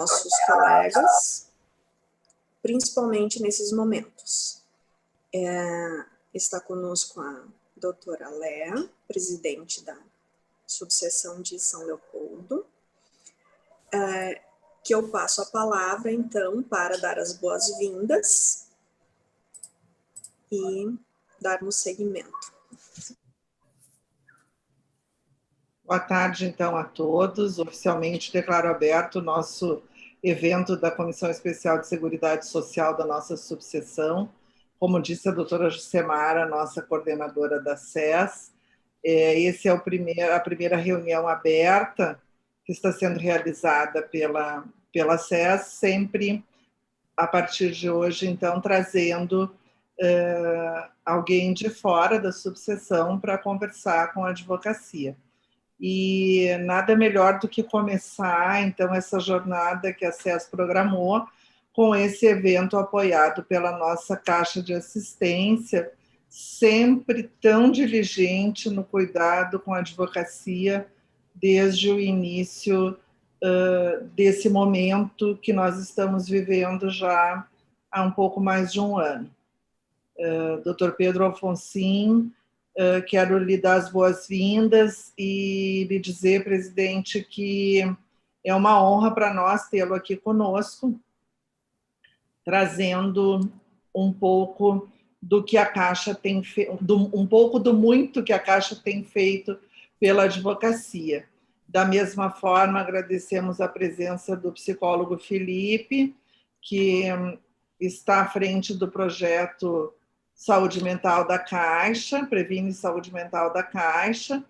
nossos colegas, principalmente nesses momentos. Está conosco a doutora Léa, presidente da subseção de São Leopoldo, que eu passo a palavra, então, para dar as boas-vindas e darmos seguimento. Boa tarde, então, a todos. Oficialmente declaro aberto o nosso evento da Comissão Especial de Seguridade Social da nossa subseção. Como disse a doutora Jucemara, nossa coordenadora da SES, esse é a primeira reunião aberta que está sendo realizada pela SES, sempre a partir de hoje, então, trazendo alguém de fora da subseção para conversar com a advocacia. E nada melhor do que começar, então, essa jornada que a SES programou com esse evento apoiado pela nossa Caixa de Assistência, sempre tão diligente no cuidado com a advocacia desde o início desse momento que nós estamos vivendo já há um pouco mais de um ano. Dr. Pedro Alfonsin, quero lhe dar as boas-vindas e lhe dizer, presidente, que é uma honra para nós tê-lo aqui conosco, trazendo um pouco do que a Caixa tem feito, um pouco do muito que a Caixa tem feito pela advocacia. Da mesma forma, agradecemos a presença do psicólogo Felipe, que está à frente do projeto Saúde Mental da Caixa, Previne Saúde Mental da Caixa,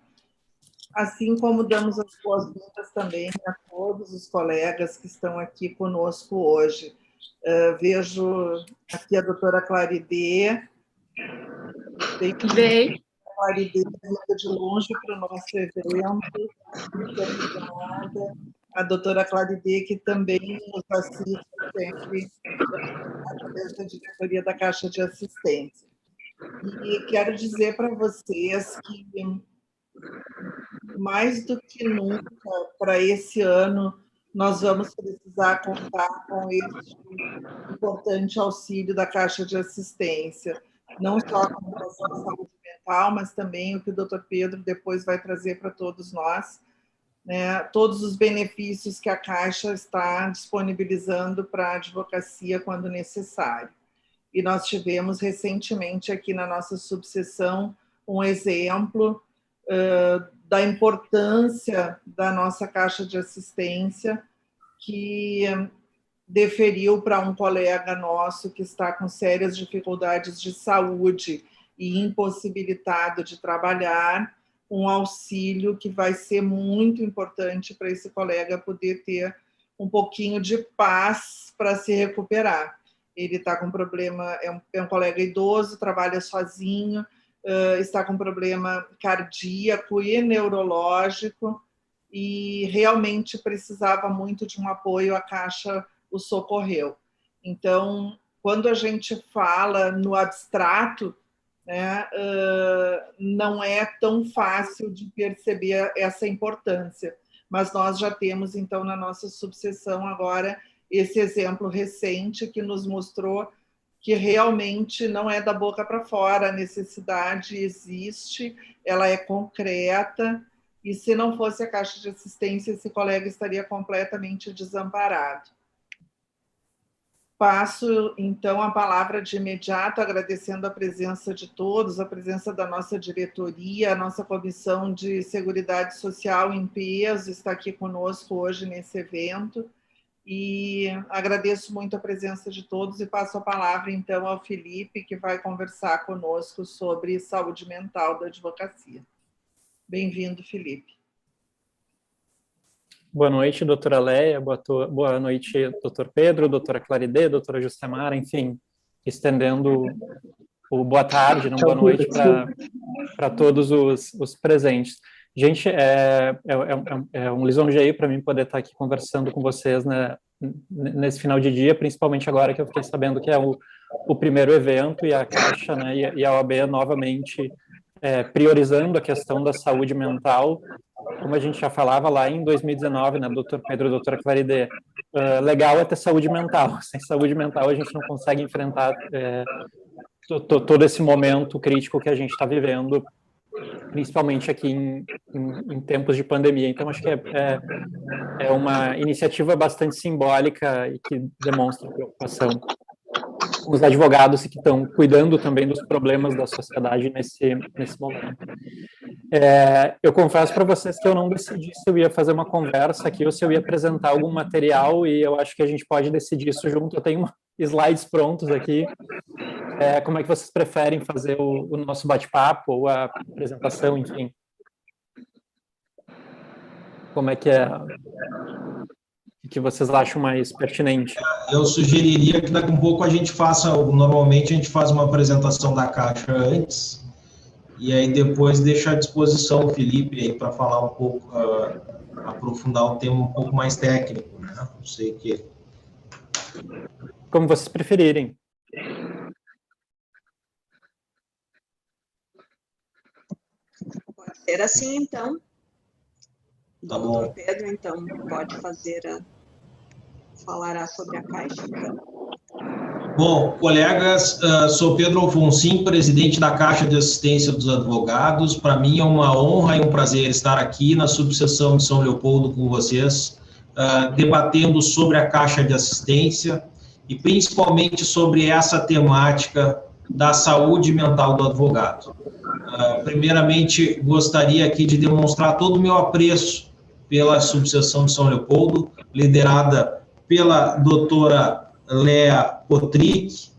assim como damos as boas-vindas também a todos os colegas que estão aqui conosco hoje. Vejo aqui a doutora Claridê. Bem. Claridê vinda de longe para o nosso evento. Muito obrigada. A doutora Claridê, que também nos assiste sempre através da diretoria da Caixa de Assistência. E quero dizer para vocês que, mais do que nunca, para esse ano, nós vamos precisar contar com esse importante auxílio da Caixa de Assistência, não só com relação à saúde mental, mas também o que o Dr. Pedro depois vai trazer para todos nós, né, todos os benefícios que a Caixa está disponibilizando para a advocacia quando necessário. E nós tivemos recentemente aqui na nossa subseção um exemplo da importância da nossa Caixa de Assistência, que deferiu para um colega nosso que está com sérias dificuldades de saúde e impossibilitado de trabalhar, um auxílio que vai ser muito importante para esse colega poder ter um pouquinho de paz para se recuperar. Ele está com problema, é um colega idoso, trabalha sozinho, está com problema cardíaco e neurológico e realmente precisava muito de um apoio, a Caixa o socorreu. Então, quando a gente fala no abstrato, né, não é tão fácil de perceber essa importância, mas nós já temos, então, na nossa subseção agora, esse exemplo recente que nos mostrou que realmente não é da boca para fora, a necessidade existe, ela é concreta, e se não fosse a Caixa de Assistência, esse colega estaria completamente desamparado. Passo, então, a palavra de imediato, agradecendo a presença de todos, a presença da nossa diretoria, a nossa Comissão de Seguridade Social em peso está aqui conosco hoje nesse evento, e agradeço muito a presença de todos e passo a palavra, então, ao Felipe, que vai conversar conosco sobre saúde mental da advocacia. Bem-vindo, Felipe. Boa noite, doutora Léa, boa noite, doutor Pedro, doutora Claridê, doutora Jucemara, enfim, estendendo o boa tarde, não boa noite para todos os presentes. Gente, é um lisonjeio para mim poder estar aqui conversando com vocês, né, nesse final de dia, principalmente agora que eu fiquei sabendo que é o primeiro evento e a Caixa, né, e a OAB novamente priorizando a questão da saúde mental como a gente já falava lá em 2019, né, doutor Pedro e doutora Claridê, legal é ter saúde mental. Sem saúde mental a gente não consegue enfrentar todo esse momento crítico que a gente está vivendo, principalmente aqui em tempos de pandemia. Então, acho que é uma iniciativa bastante simbólica e que demonstra preocupação com os advogados que estão cuidando também dos problemas da sociedade nesse momento. Eu confesso para vocês que eu não decidi se eu ia fazer uma conversa aqui ou se eu ia apresentar algum material, e eu acho que a gente pode decidir isso junto. Eu tenho slides prontos aqui. Como é que vocês preferem fazer o nosso bate-papo ou a apresentação, enfim? Como é que é? O que vocês acham mais pertinente? Eu sugeriria que daqui a um pouco a gente normalmente a gente faz uma apresentação da Caixa antes, e aí depois deixa à disposição o Felipe aí para falar um pouco, aprofundar o tema um pouco mais técnico, né? Não sei o que. Como vocês preferirem. Pode ser assim, então. Tá bom. Doutor Pedro, então, pode falará sobre a Caixa. Bom, colegas, sou Pedro Alfonsin, presidente da Caixa de Assistência dos Advogados. Para mim é uma honra e um prazer estar aqui na subseção de São Leopoldo com vocês, debatendo sobre a Caixa de Assistência e principalmente sobre essa temática da saúde mental do advogado. Primeiramente, gostaria aqui de demonstrar todo o meu apreço pela subseção de São Leopoldo, liderada pela doutora Léa Potrick,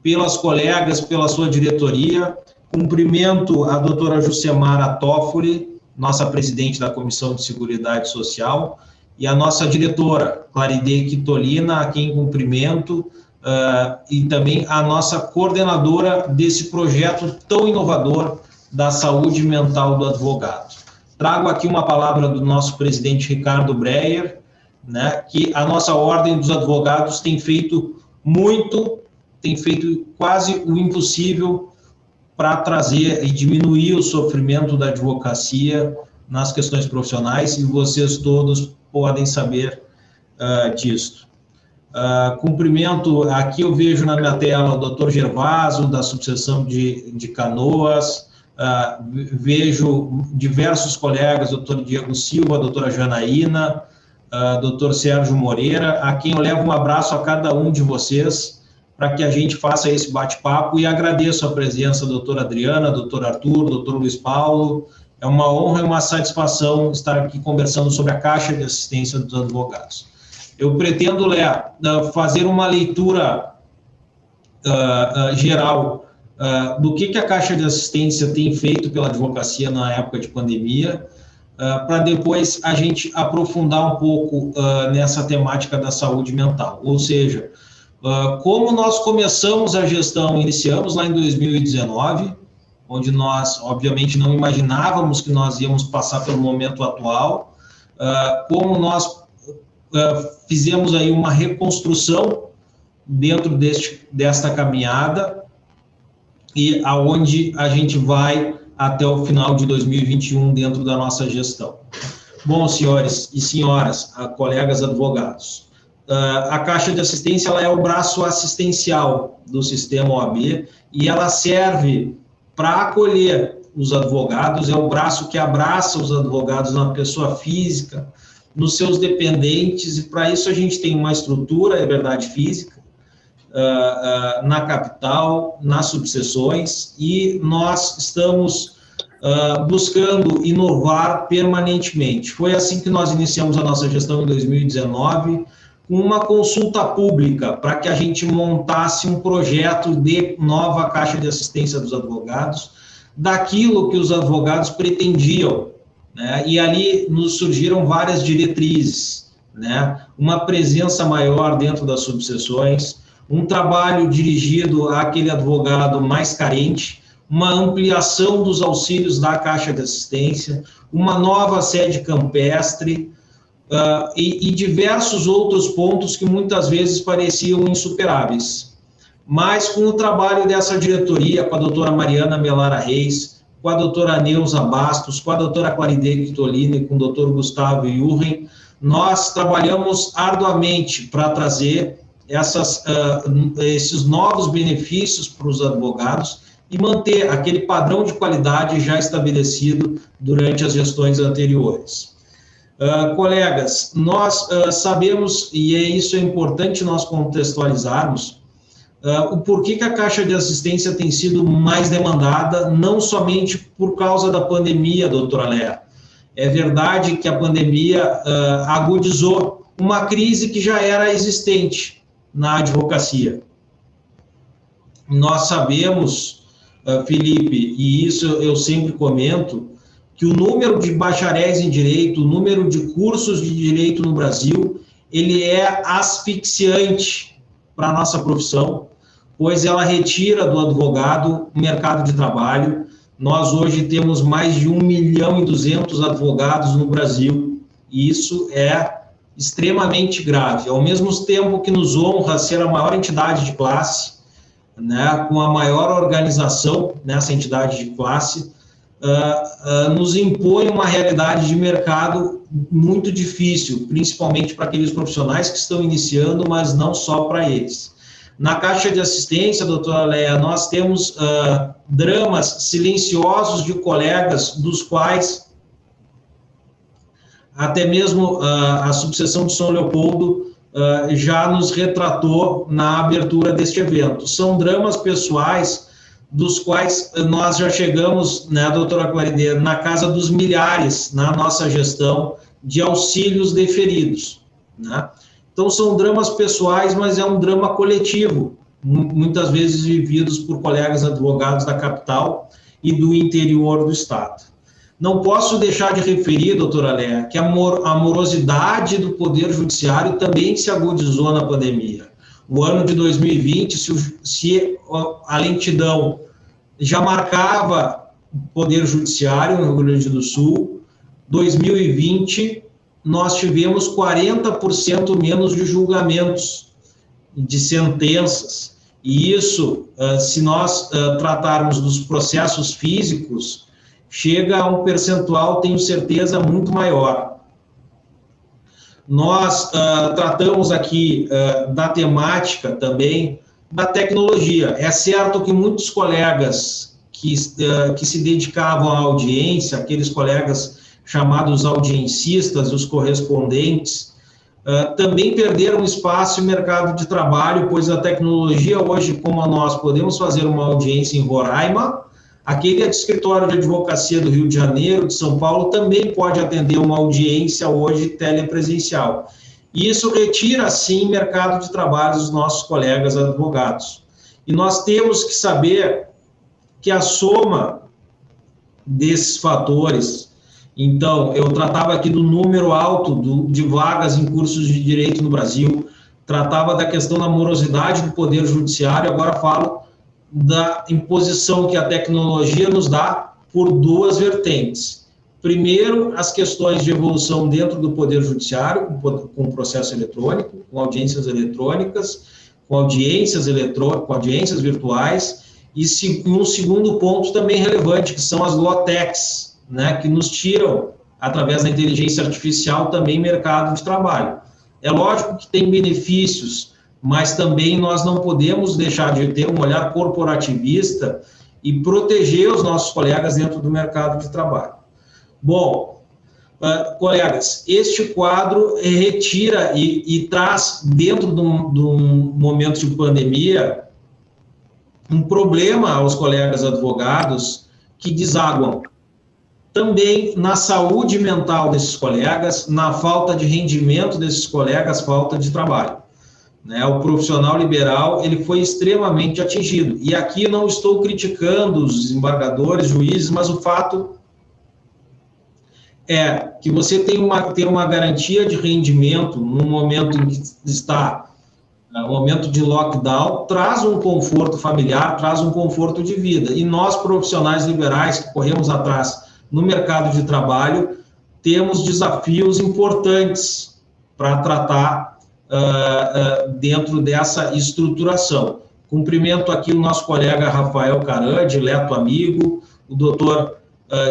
pelas colegas, pela sua diretoria. Cumprimento a doutora Jusemara Toffoli, nossa presidente da Comissão de Seguridade Social, e a nossa diretora, Claridê Quitolina, a quem cumprimento, e também a nossa coordenadora desse projeto tão inovador da saúde mental do advogado. Trago aqui uma palavra do nosso presidente Ricardo Breyer, né, que a nossa Ordem dos Advogados tem feito quase o impossível para trazer e diminuir o sofrimento da advocacia nas questões profissionais, e vocês todos podem saber disso. Cumprimento, aqui eu vejo na minha tela o doutor Gervaso, da subseção de Canoas, vejo diversos colegas, doutor Diego Silva, doutora Janaína, doutor Sérgio Moreira, a quem eu levo um abraço a cada um de vocês, para que a gente faça esse bate-papo, e agradeço a presença da doutora Adriana, doutor Arthur, doutor Luiz Paulo. É uma honra e uma satisfação estar aqui conversando sobre a Caixa de Assistência dos Advogados. Eu pretendo, Léa, fazer uma leitura geral do que a Caixa de Assistência tem feito pela advocacia na época de pandemia, para depois a gente aprofundar um pouco nessa temática da saúde mental. Ou seja, como nós começamos a gestão, iniciamos lá em 2019, onde nós, obviamente, não imaginávamos que nós íamos passar pelo momento atual, como nós fizemos aí uma reconstrução dentro desta caminhada, e aonde a gente vai até o final de 2021 dentro da nossa gestão. Bom, senhores e senhoras, colegas advogados, a Caixa de Assistência ela é o braço assistencial do sistema OAB, e ela serve para acolher os advogados, é o braço que abraça os advogados na pessoa física, nos seus dependentes, e para isso a gente tem uma estrutura, é verdade, física, na capital, nas subseções, e nós estamos buscando inovar permanentemente. Foi assim que nós iniciamos a nossa gestão em 2019, com uma consulta pública, para que a gente montasse um projeto de nova Caixa de Assistência dos Advogados, daquilo que os advogados pretendiam, né? E ali nos surgiram várias diretrizes, né? Uma presença maior dentro das subseções, um trabalho dirigido àquele advogado mais carente, uma ampliação dos auxílios da Caixa de Assistência, uma nova sede campestre, e diversos outros pontos que muitas vezes pareciam insuperáveis. Mas com o trabalho dessa diretoria, com a doutora Mariana Melara Reis, com a doutora Neuza Bastos, com a doutora Claride Tolini e com o doutor Gustavo Jurren, nós trabalhamos arduamente para trazer esses novos benefícios para os advogados e manter aquele padrão de qualidade já estabelecido durante as gestões anteriores. Colegas, nós sabemos, e isso é importante nós contextualizarmos, o porquê que a Caixa de Assistência tem sido mais demandada, não somente por causa da pandemia, doutora Léa. É verdade que a pandemia agudizou uma crise que já era existente na advocacia. Nós sabemos, Felipe, e isso eu sempre comento, que o número de bacharéis em direito, o número de cursos de direito no Brasil, ele é asfixiante para a nossa profissão, pois ela retira do advogado o mercado de trabalho. Nós hoje temos mais de 1.200.000 advogados no Brasil, e isso é extremamente grave. Ao mesmo tempo que nos honra ser a maior entidade de classe, né, com a maior organização nessa entidade de classe, nos impõe uma realidade de mercado muito difícil, principalmente para aqueles profissionais que estão iniciando, mas não só para eles. Na Caixa de Assistência, doutora Léa, nós temos dramas silenciosos de colegas, dos quais até mesmo a subseção de São Leopoldo já nos retratou na abertura deste evento. São dramas pessoais dos quais nós já chegamos, né, doutora Claride, na casa dos milhares na nossa gestão de auxílios deferidos, né? Então, são dramas pessoais, mas é um drama coletivo, muitas vezes vividos por colegas advogados da capital e do interior do Estado. Não posso deixar de referir, doutora Léa, que a morosidade do Poder Judiciário também se agudizou na pandemia. O ano de 2020, se a lentidão já marcava o Poder Judiciário no Rio Grande do Sul, 2020 nós tivemos 40% menos de julgamentos, de sentenças, e isso, se nós tratarmos dos processos físicos, chega a um percentual, tenho certeza, muito maior. Nós tratamos aqui da temática também da tecnologia. É certo que muitos colegas que se dedicavam à audiência, aqueles colegas chamados audiencistas, os correspondentes, também perderam espaço em mercado de trabalho, pois a tecnologia hoje, como nós podemos fazer uma audiência em Roraima, aquele escritório de advocacia do Rio de Janeiro, de São Paulo, também pode atender uma audiência hoje telepresencial. E isso retira, sim, mercado de trabalho dos nossos colegas advogados. E nós temos que saber que a soma desses fatores, então, eu tratava aqui do número alto de vagas em cursos de direito no Brasil, tratava da questão da morosidade do Poder Judiciário, agora falo da imposição que a tecnologia nos dá por duas vertentes. Primeiro, as questões de evolução dentro do Poder Judiciário, com processo eletrônico, com audiências eletrônicas, com audiências virtuais, e um segundo ponto também relevante, que são as low-techs, né, que nos tiram, através da inteligência artificial, também mercado de trabalho. É lógico que tem benefícios, mas também nós não podemos deixar de ter um olhar corporativista e proteger os nossos colegas dentro do mercado de trabalho. Bom, colegas, este quadro retira e traz, dentro de um momento de pandemia, um problema aos colegas advogados que desaguam também na saúde mental desses colegas, na falta de rendimento desses colegas, falta de trabalho. Né? O profissional liberal, ele foi extremamente atingido. E aqui não estou criticando os desembargadores, juízes, mas o fato é que você tem uma garantia de rendimento no momento em que está, no momento de lockdown, traz um conforto familiar, traz um conforto de vida. E nós, profissionais liberais, que corremos atrás no mercado de trabalho, temos desafios importantes para tratar dentro dessa estruturação. Cumprimento aqui o nosso colega Rafael Caran, dileto amigo, o doutor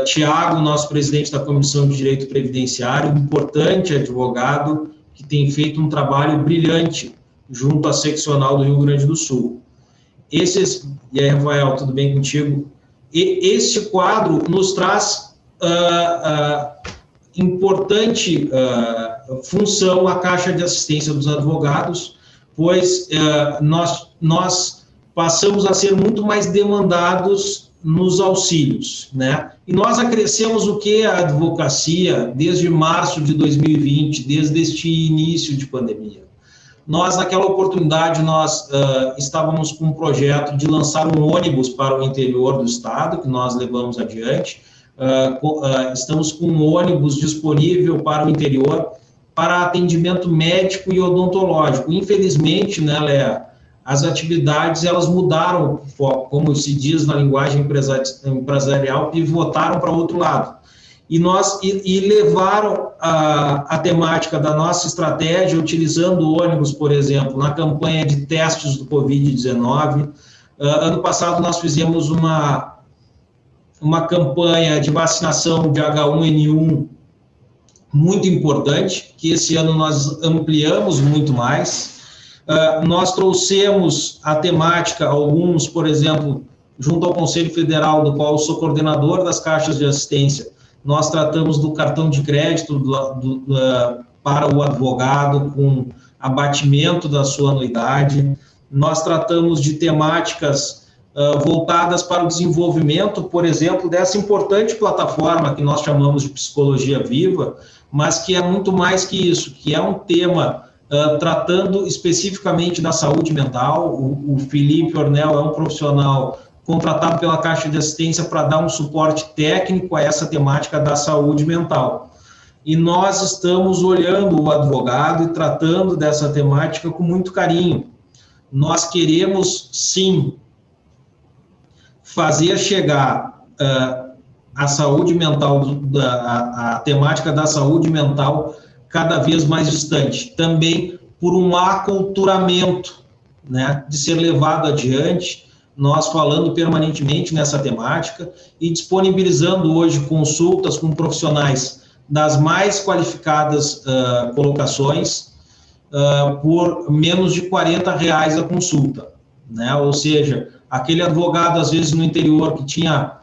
Tiago, nosso presidente da Comissão de Direito Previdenciário, um importante advogado que tem feito um trabalho brilhante junto à seccional do Rio Grande do Sul. E aí, Rafael, tudo bem contigo? Este quadro nos traz importante função à Caixa de Assistência dos Advogados, pois nós passamos a ser muito mais demandados nos auxílios, né? E nós acrescemos o que a advocacia desde março de 2020, desde este início de pandemia. Nós, naquela oportunidade, estávamos com um projeto de lançar um ônibus para o interior do estado, que nós levamos adiante. Estamos com um ônibus disponível para o interior para atendimento médico e odontológico. Infelizmente, né, Léa, as atividades elas mudaram, como se diz na linguagem empresarial, pivotaram para outro lado. E levaram a temática da nossa estratégia, utilizando o ônibus, por exemplo, na campanha de testes do Covid-19. Ano passado, nós fizemos uma campanha de vacinação de H1N1 muito importante, que esse ano nós ampliamos muito mais. Nós trouxemos a temática, alguns, por exemplo, junto ao Conselho Federal, do qual eu sou coordenador das caixas de assistência, nós tratamos do cartão de crédito para o advogado com abatimento da sua anuidade. Nós tratamos de temáticas voltadas para o desenvolvimento, por exemplo, dessa importante plataforma que nós chamamos de Psicologia Viva, mas que é muito mais que isso, que é um tema tratando especificamente da saúde mental. O Felipe Ornel é um profissional contratado pela Caixa de Assistência para dar um suporte técnico a essa temática da saúde mental. E nós estamos olhando o advogado e tratando dessa temática com muito carinho. Nós queremos, sim, fazer chegar a saúde mental, a temática da saúde mental cada vez mais distante, também por um aculturamento, né, de ser levado adiante, nós falando permanentemente nessa temática e disponibilizando hoje consultas com profissionais das mais qualificadas colocações por menos de R$40 a consulta, né? Ou seja, aquele advogado, às vezes, no interior que tinha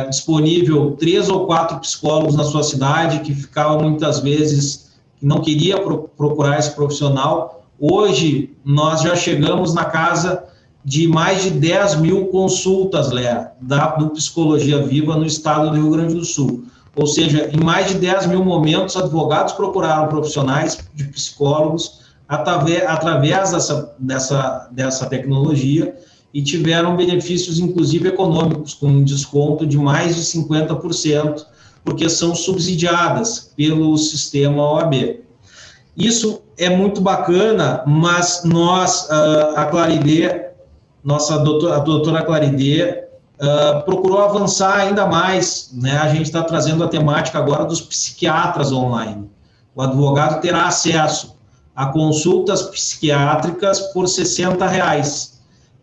disponível 3 ou 4 psicólogos na sua cidade, que ficavam muitas vezes, que não queria procurar esse profissional, hoje nós já chegamos na casa de mais de 10 mil consultas, Léa, do Psicologia Viva no estado do Rio Grande do Sul. Ou seja, em mais de 10 mil momentos, advogados procuraram profissionais de psicólogos através dessa tecnologia e tiveram benefícios, inclusive econômicos, com um desconto de mais de 50%, porque são subsidiadas pelo sistema OAB. Isso é muito bacana, mas nós, a Claridê, a doutora Claridê, procurou avançar ainda mais, né? A gente está trazendo a temática agora dos psiquiatras online. O advogado terá acesso a consultas psiquiátricas por R$60,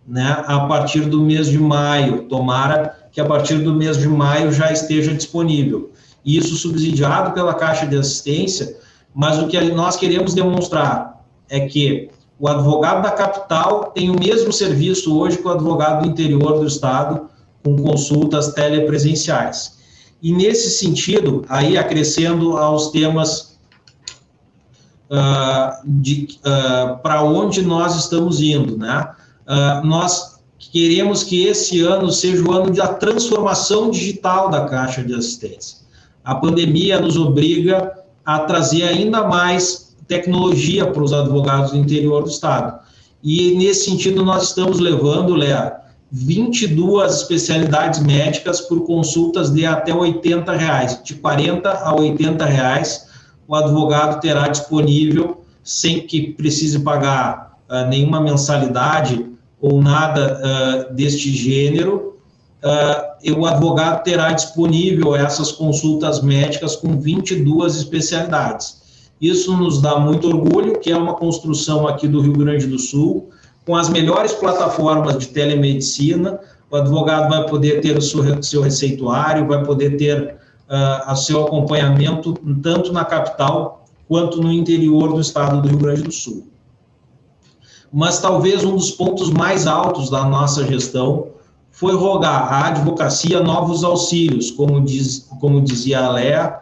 né? A partir do mês de maio. Tomara que a partir do mês de maio já esteja disponível. Isso subsidiado pela Caixa de Assistência, mas o que nós queremos demonstrar é que o advogado da capital tem o mesmo serviço hoje que o advogado do interior do estado, com consultas telepresenciais. E nesse sentido, aí acrescendo aos temas para onde nós estamos indo, né? Nós queremos que esse ano seja o ano da transformação digital da Caixa de Assistência. A pandemia nos obriga a trazer ainda mais tecnologia para os advogados do interior do estado. E, nesse sentido, nós estamos levando, Léa, 22 especialidades médicas por consultas de até R$80. De R$40 a R$80, o advogado terá disponível, sem que precise pagar nenhuma mensalidade ou nada deste gênero, o advogado terá disponível essas consultas médicas com 22 especialidades. Isso nos dá muito orgulho, que é uma construção aqui do Rio Grande do Sul, com as melhores plataformas de telemedicina, o advogado vai poder ter o seu receituário, vai poder ter o seu acompanhamento tanto na capital quanto no interior do estado do Rio Grande do Sul. Mas talvez um dos pontos mais altos da nossa gestão foi rogar à advocacia novos auxílios, como dizia a Léa.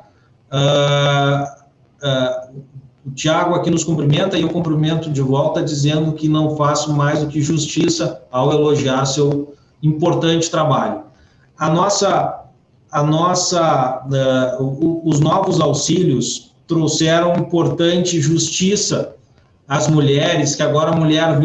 O Tiago aqui nos cumprimenta e eu cumprimento de volta dizendo que não faço mais do que justiça ao elogiar seu importante trabalho. Os novos auxílios trouxeram importante justiça às mulheres, que agora a mulher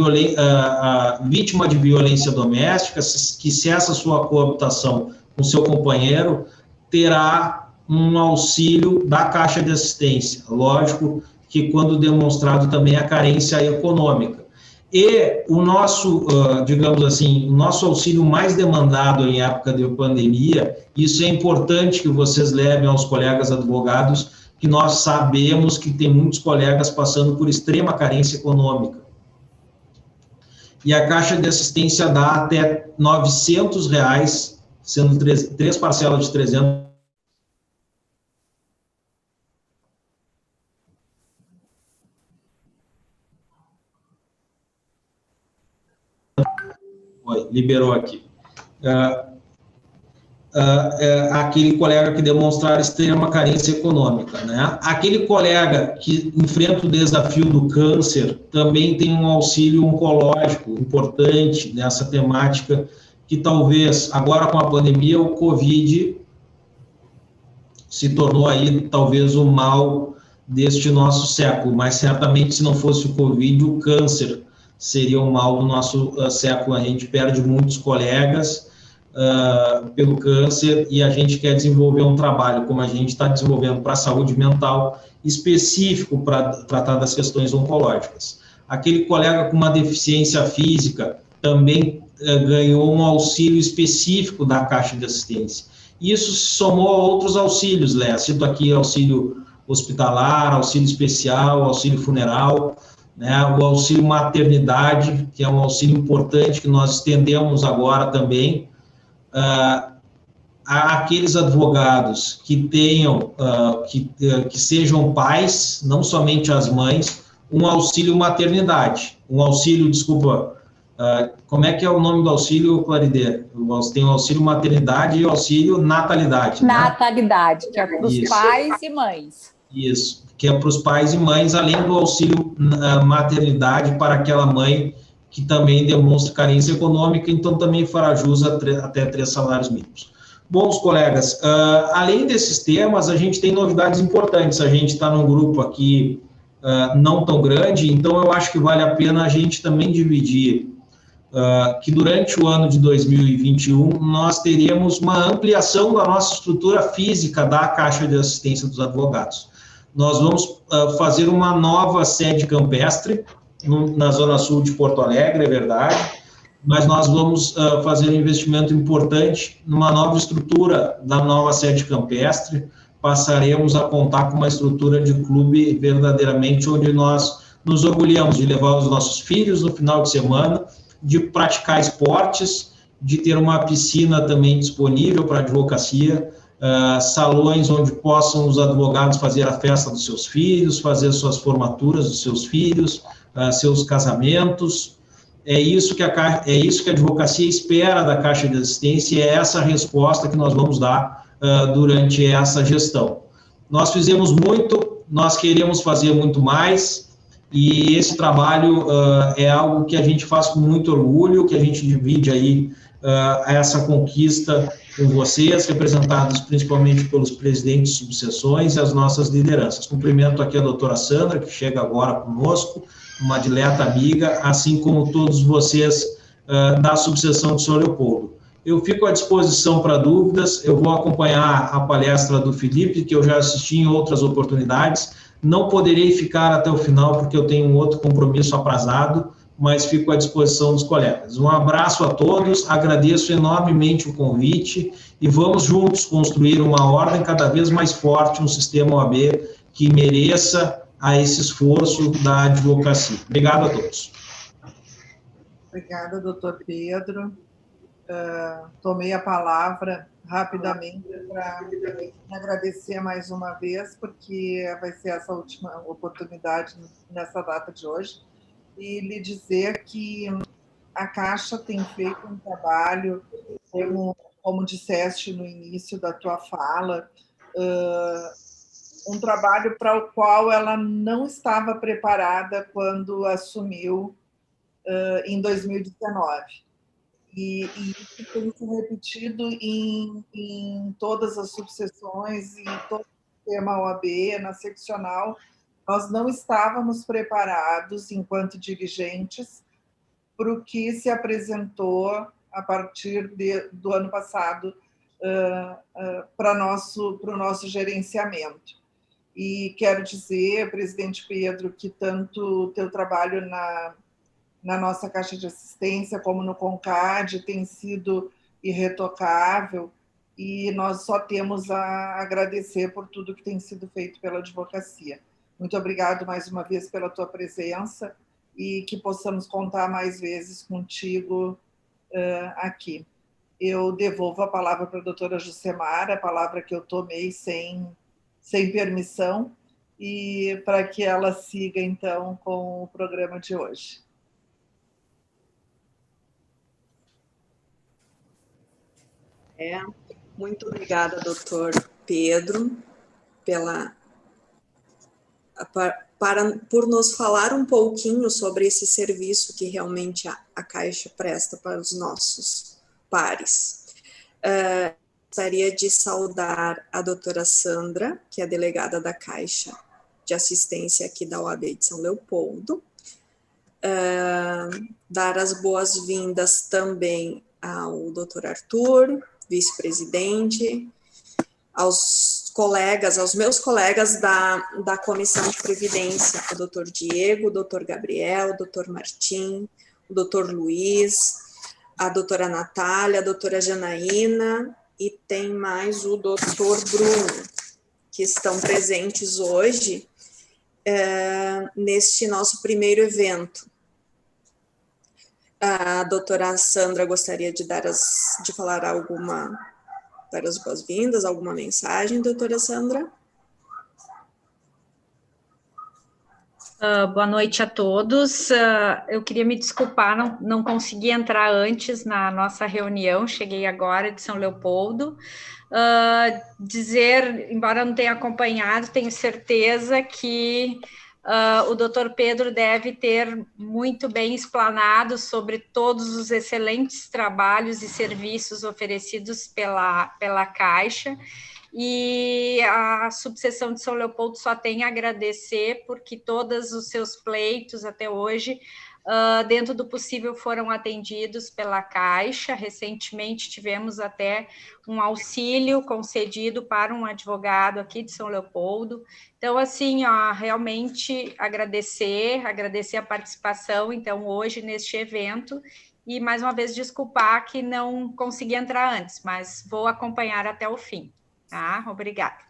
vítima de violência doméstica, que cessa sua coabitação com seu companheiro, terá um auxílio da Caixa de Assistência. Lógico que quando demonstrado também a carência econômica. E o nosso, digamos assim, o nosso auxílio mais demandado em época de pandemia, isso é importante que vocês levem aos colegas advogados, que nós sabemos que tem muitos colegas passando por extrema carência econômica. E a Caixa de Assistência dá até R$ 900, sendo três parcelas de 300. Liberou aqui. Aquele colega que demonstrar extrema carência econômica, né? Aquele colega que enfrenta o desafio do câncer também tem um auxílio oncológico importante nessa temática, que talvez, agora com a pandemia, o Covid se tornou aí talvez o mal deste nosso século, mas certamente se não fosse o Covid, o câncer seria o mal do nosso século. A gente perde muitos colegas pelo câncer e a gente quer desenvolver um trabalho, como a gente está desenvolvendo para a saúde mental, específico para tratar das questões oncológicas. Aquele colega com uma deficiência física também ganhou um auxílio específico da Caixa de Assistência. Isso se somou a outros auxílios, Léa. Cito aqui auxílio hospitalar, auxílio especial, auxílio funeral, né, o auxílio maternidade, que é um auxílio importante que nós estendemos agora também àqueles advogados que tenham, que sejam pais, não somente as mães, um auxílio maternidade, um auxílio, desculpa, como é que é o nome do auxílio, Claridê? Tem o auxílio maternidade e o auxílio natalidade. Natalidade, né? Que é para os pais e mães. Isso, que é para os pais e mães, além do auxílio maternidade para aquela mãe que também demonstra carência econômica, então também fará jus até 3 salários mínimos. Bons colegas, além desses temas, a gente tem novidades importantes. A gente está num grupo aqui não tão grande, então eu acho que vale a pena a gente também dividir que durante o ano de 2021 nós teríamos uma ampliação da nossa estrutura física da Caixa de Assistência dos Advogados. Nós vamos fazer uma nova sede campestre na Zona Sul de Porto Alegre, é verdade, mas nós vamos fazer um investimento importante numa nova estrutura da nova sede campestre. Passaremos a contar com uma estrutura de clube verdadeiramente onde nós nos orgulhamos de levar os nossos filhos no final de semana, de praticar esportes, de ter uma piscina também disponível para advocacia, salões onde possam os advogados fazer a festa dos seus filhos, fazer suas formaturas dos seus filhos, seus casamentos. É isso que a advocacia espera da Caixa de Assistência e é essa resposta que nós vamos dar durante essa gestão. Nós fizemos muito, nós queremos fazer muito mais, e esse trabalho é algo que a gente faz com muito orgulho, que a gente divide aí essa conquista com vocês, representados principalmente pelos presidentes de subseções e as nossas lideranças. Cumprimento aqui a doutora Sandra, que chega agora conosco, uma dileta amiga, assim como todos vocês da subseção de São Leopoldo. Eu fico à disposição para dúvidas, eu vou acompanhar a palestra do Felipe, que eu já assisti em outras oportunidades. Não poderei ficar até o final, porque eu tenho um outro compromisso aprazado, mas fico à disposição dos colegas. Um abraço a todos, agradeço enormemente o convite e vamos juntos construir uma ordem cada vez mais forte, um sistema OAB que mereça a esse esforço da advocacia. Obrigado a todos. Obrigada, doutor Pedro. tomei a palavra rapidamente para agradecer mais uma vez, porque vai ser essa última oportunidade nessa data de hoje, e lhe dizer que a Caixa tem feito um trabalho, como disseste no início da tua fala, um trabalho para o qual ela não estava preparada quando assumiu em 2019. E isso tem se repetido em todas as subseções, em todo o sistema OAB, na seccional. Nós não estávamos preparados, enquanto dirigentes, para o que se apresentou a partir do ano passado para o nosso gerenciamento. E quero dizer, presidente Pedro, que tanto o teu trabalho na nossa Caixa de Assistência como no CONCAD tem sido irretocável, e nós só temos a agradecer por tudo que tem sido feito pela advocacia. Muito obrigado mais uma vez pela tua presença, e que possamos contar mais vezes contigo aqui. Eu devolvo a palavra para a doutora Juscemara, a palavra que eu tomei sem permissão, e para que ela siga, então, com o programa de hoje. Muito obrigada, doutor Pedro, por nos falar um pouquinho sobre esse serviço que realmente a Caixa presta para os nossos pares. Gostaria de saudar a doutora Sandra, que é delegada da Caixa de Assistência aqui da OAB de São Leopoldo. Dar as boas-vindas também ao doutor Arthur, vice-presidente, aos meus colegas da Comissão de Previdência, o doutor Diego, o doutor Gabriel, o doutor Martim, o doutor Luiz, a doutora Natália, a doutora Janaína, e tem mais o doutor Bruno, que estão presentes hoje neste nosso primeiro evento. A doutora Sandra gostaria de dar as boas-vindas, alguma mensagem, doutora Sandra? Boa noite a todos. Eu queria me desculpar, não consegui entrar antes na nossa reunião, cheguei agora de São Leopoldo. Dizer, embora eu não tenha acompanhado, tenho certeza que o doutor Pedro deve ter muito bem explanado sobre todos os excelentes trabalhos e serviços oferecidos pela Caixa, e a subseção de São Leopoldo só tem a agradecer, porque todos os seus pleitos até hoje, dentro do possível, foram atendidos pela Caixa. Recentemente tivemos até um auxílio concedido para um advogado aqui de São Leopoldo. Então, assim, realmente agradecer a participação, então, hoje neste evento, e mais uma vez desculpar que não consegui entrar antes, mas vou acompanhar até o fim. Tá? Obrigada.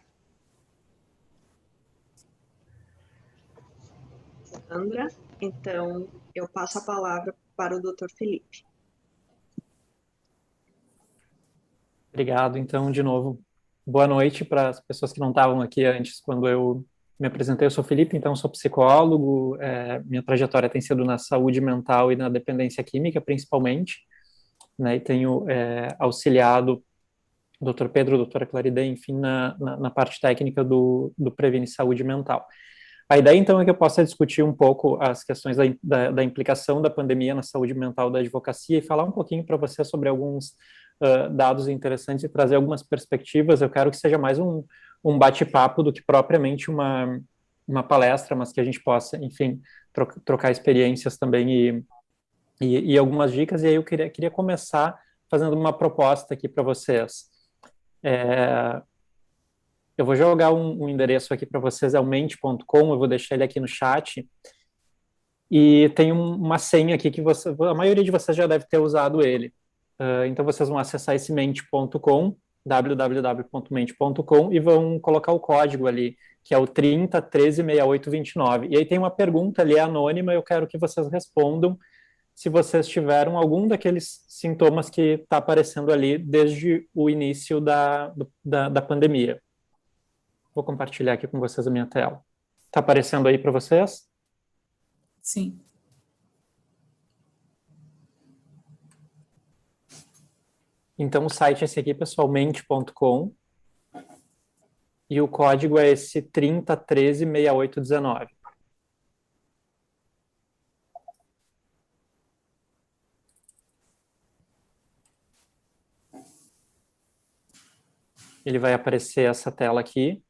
Sandra, então eu passo a palavra para o doutor Felipe. Obrigado, então, de novo. Boa noite para as pessoas que não estavam aqui antes, quando eu me apresentei. Eu sou Felipe, então sou psicólogo, minha trajetória tem sido na saúde mental e na dependência química, principalmente, né, e tenho auxiliado o Dr. Pedro, a doutora Claride, enfim, na parte técnica do Previne Saúde Mental. A ideia, então, é que eu possa discutir um pouco as questões da implicação da pandemia na saúde mental da advocacia e falar um pouquinho para você sobre alguns dados interessantes e trazer algumas perspectivas. Eu quero que seja mais um bate-papo do que propriamente uma palestra, mas que a gente possa, enfim, trocar experiências também e algumas dicas. E aí eu queria começar fazendo uma proposta aqui para vocês. Eu vou jogar um endereço aqui para vocês, é o mente.com, eu vou deixar ele aqui no chat, e tem uma senha aqui que a maioria de vocês já deve ter usado ele. Então vocês vão acessar esse mente.com, www.mente.com, e vão colocar o código ali, que é o 30136829. E aí tem uma pergunta ali anônima, eu quero que vocês respondam se vocês tiveram algum daqueles sintomas que está aparecendo ali desde o início da pandemia. Vou compartilhar aqui com vocês a minha tela. Está aparecendo aí para vocês? Sim. Então, o site é esse aqui, pessoalmente.com, e o código é esse 30136819. Ele vai aparecer essa tela aqui.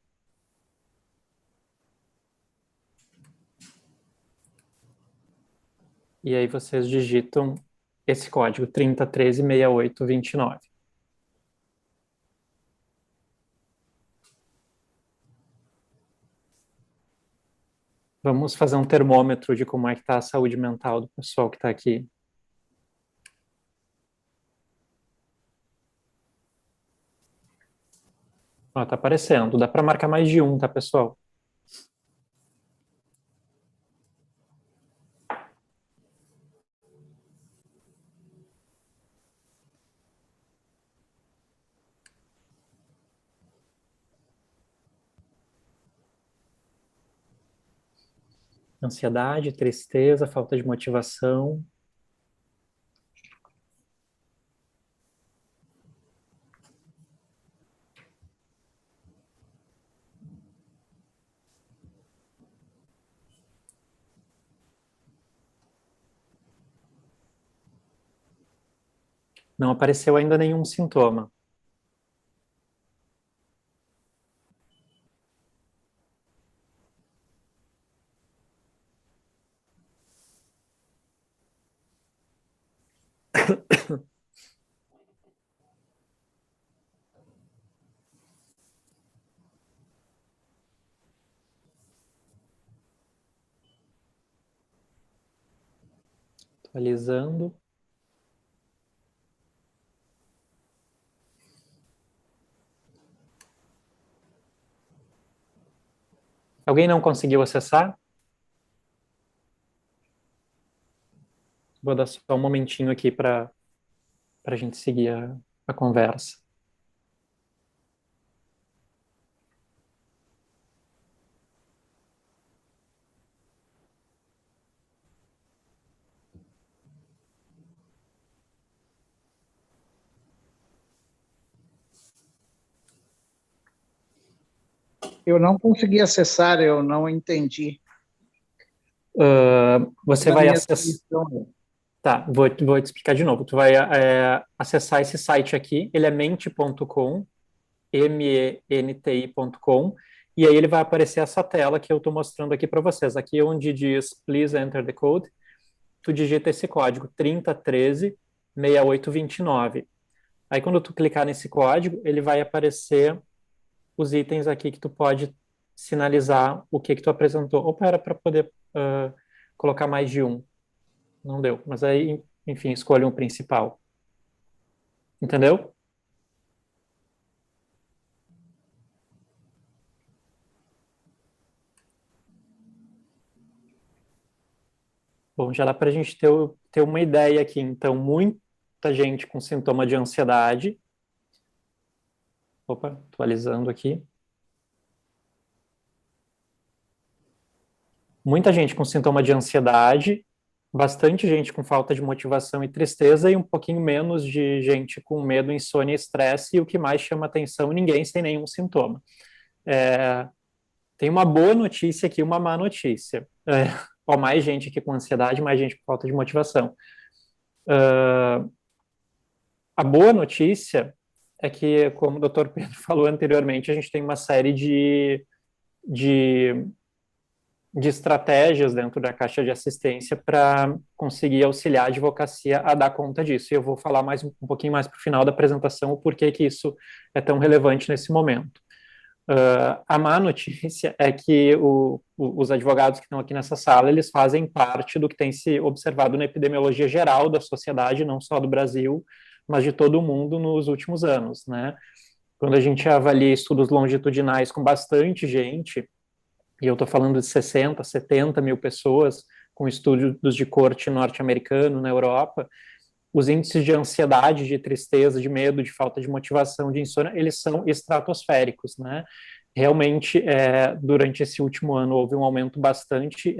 E aí vocês digitam esse código 30136829. Vamos fazer um termômetro de como é que está a saúde mental do pessoal que está aqui. Ó, tá aparecendo. Dá para marcar mais de um, tá, pessoal? Ansiedade, tristeza, falta de motivação. Não apareceu ainda nenhum sintoma. Atualizando. Alguém não conseguiu acessar? Vou dar só um momentinho aqui para a gente seguir a conversa. Eu não consegui acessar, eu não entendi. Você vai acessar... Tá, vou te explicar de novo. Tu vai acessar esse site aqui, ele é mente.com, menti.com, e aí ele vai aparecer essa tela que eu estou mostrando aqui para vocês. Aqui é onde diz Please enter the code, tu digita esse código 30136829. Aí quando tu clicar nesse código, ele vai aparecer os itens aqui que tu pode sinalizar o que tu apresentou. Opa, era para poder colocar mais de um. Não deu, mas aí, enfim, escolha um principal. Entendeu? Bom, já dá para a gente ter uma ideia aqui. Então, muita gente com sintoma de ansiedade. Opa, atualizando aqui. Muita gente com sintoma de ansiedade, bastante gente com falta de motivação e tristeza e um pouquinho menos de gente com medo, insônia e estresse, e o que mais chama atenção, ninguém sem nenhum sintoma. Tem uma boa notícia aqui, uma má notícia. Mais gente aqui com ansiedade, mais gente com falta de motivação. A boa notícia é que, como o Dr. Pedro falou anteriormente, a gente tem uma série de estratégias dentro da caixa de assistência para conseguir auxiliar a advocacia a dar conta disso. E eu vou falar um pouquinho mais para o final da apresentação o porquê que isso é tão relevante nesse momento. A má notícia é que os advogados que estão aqui nessa sala, eles fazem parte do que tem se observado na epidemiologia geral da sociedade, não só do Brasil, mas de todo o mundo nos últimos anos, né? Quando a gente avalia estudos longitudinais com bastante gente, e eu estou falando de 60, 70 mil pessoas, com estudos de corte norte-americano na Europa, os índices de ansiedade, de tristeza, de medo, de falta de motivação, de insônia, eles são estratosféricos, né? Realmente, durante esse último ano, houve um aumento bastante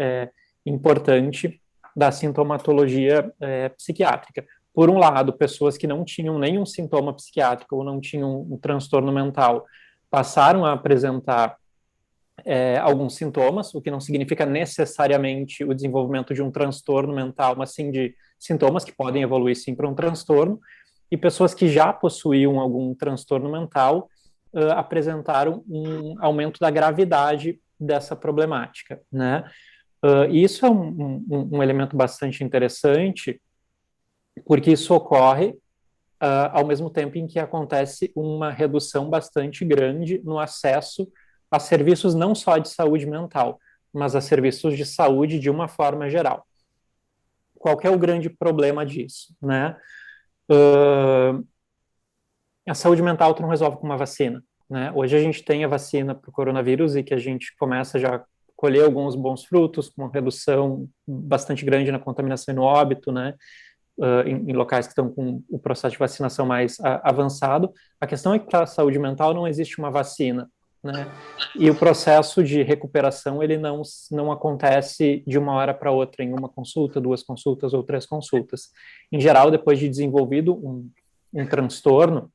importante da sintomatologia psiquiátrica. Por um lado, pessoas que não tinham nenhum sintoma psiquiátrico ou não tinham um transtorno mental passaram a apresentar alguns sintomas, o que não significa necessariamente o desenvolvimento de um transtorno mental, mas sim de sintomas que podem evoluir sim para um transtorno, e pessoas que já possuíam algum transtorno mental apresentaram um aumento da gravidade dessa problemática, né? E isso é um elemento bastante interessante, porque isso ocorre ao mesmo tempo em que acontece uma redução bastante grande no acesso a serviços não só de saúde mental, mas a serviços de saúde de uma forma geral. Qual que é o grande problema disso, né? A saúde mental tu não resolve com uma vacina, né? Hoje a gente tem a vacina para o coronavírus e que a gente começa já a colher alguns bons frutos, com uma redução bastante grande na contaminação e no óbito, né? Em locais que estão com o processo de vacinação mais avançado. A questão é que para a saúde mental não existe uma vacina, né? E o processo de recuperação ele não acontece de uma hora para outra, em uma consulta, 2 consultas ou 3 consultas. Em geral, depois de desenvolvido um transtorno,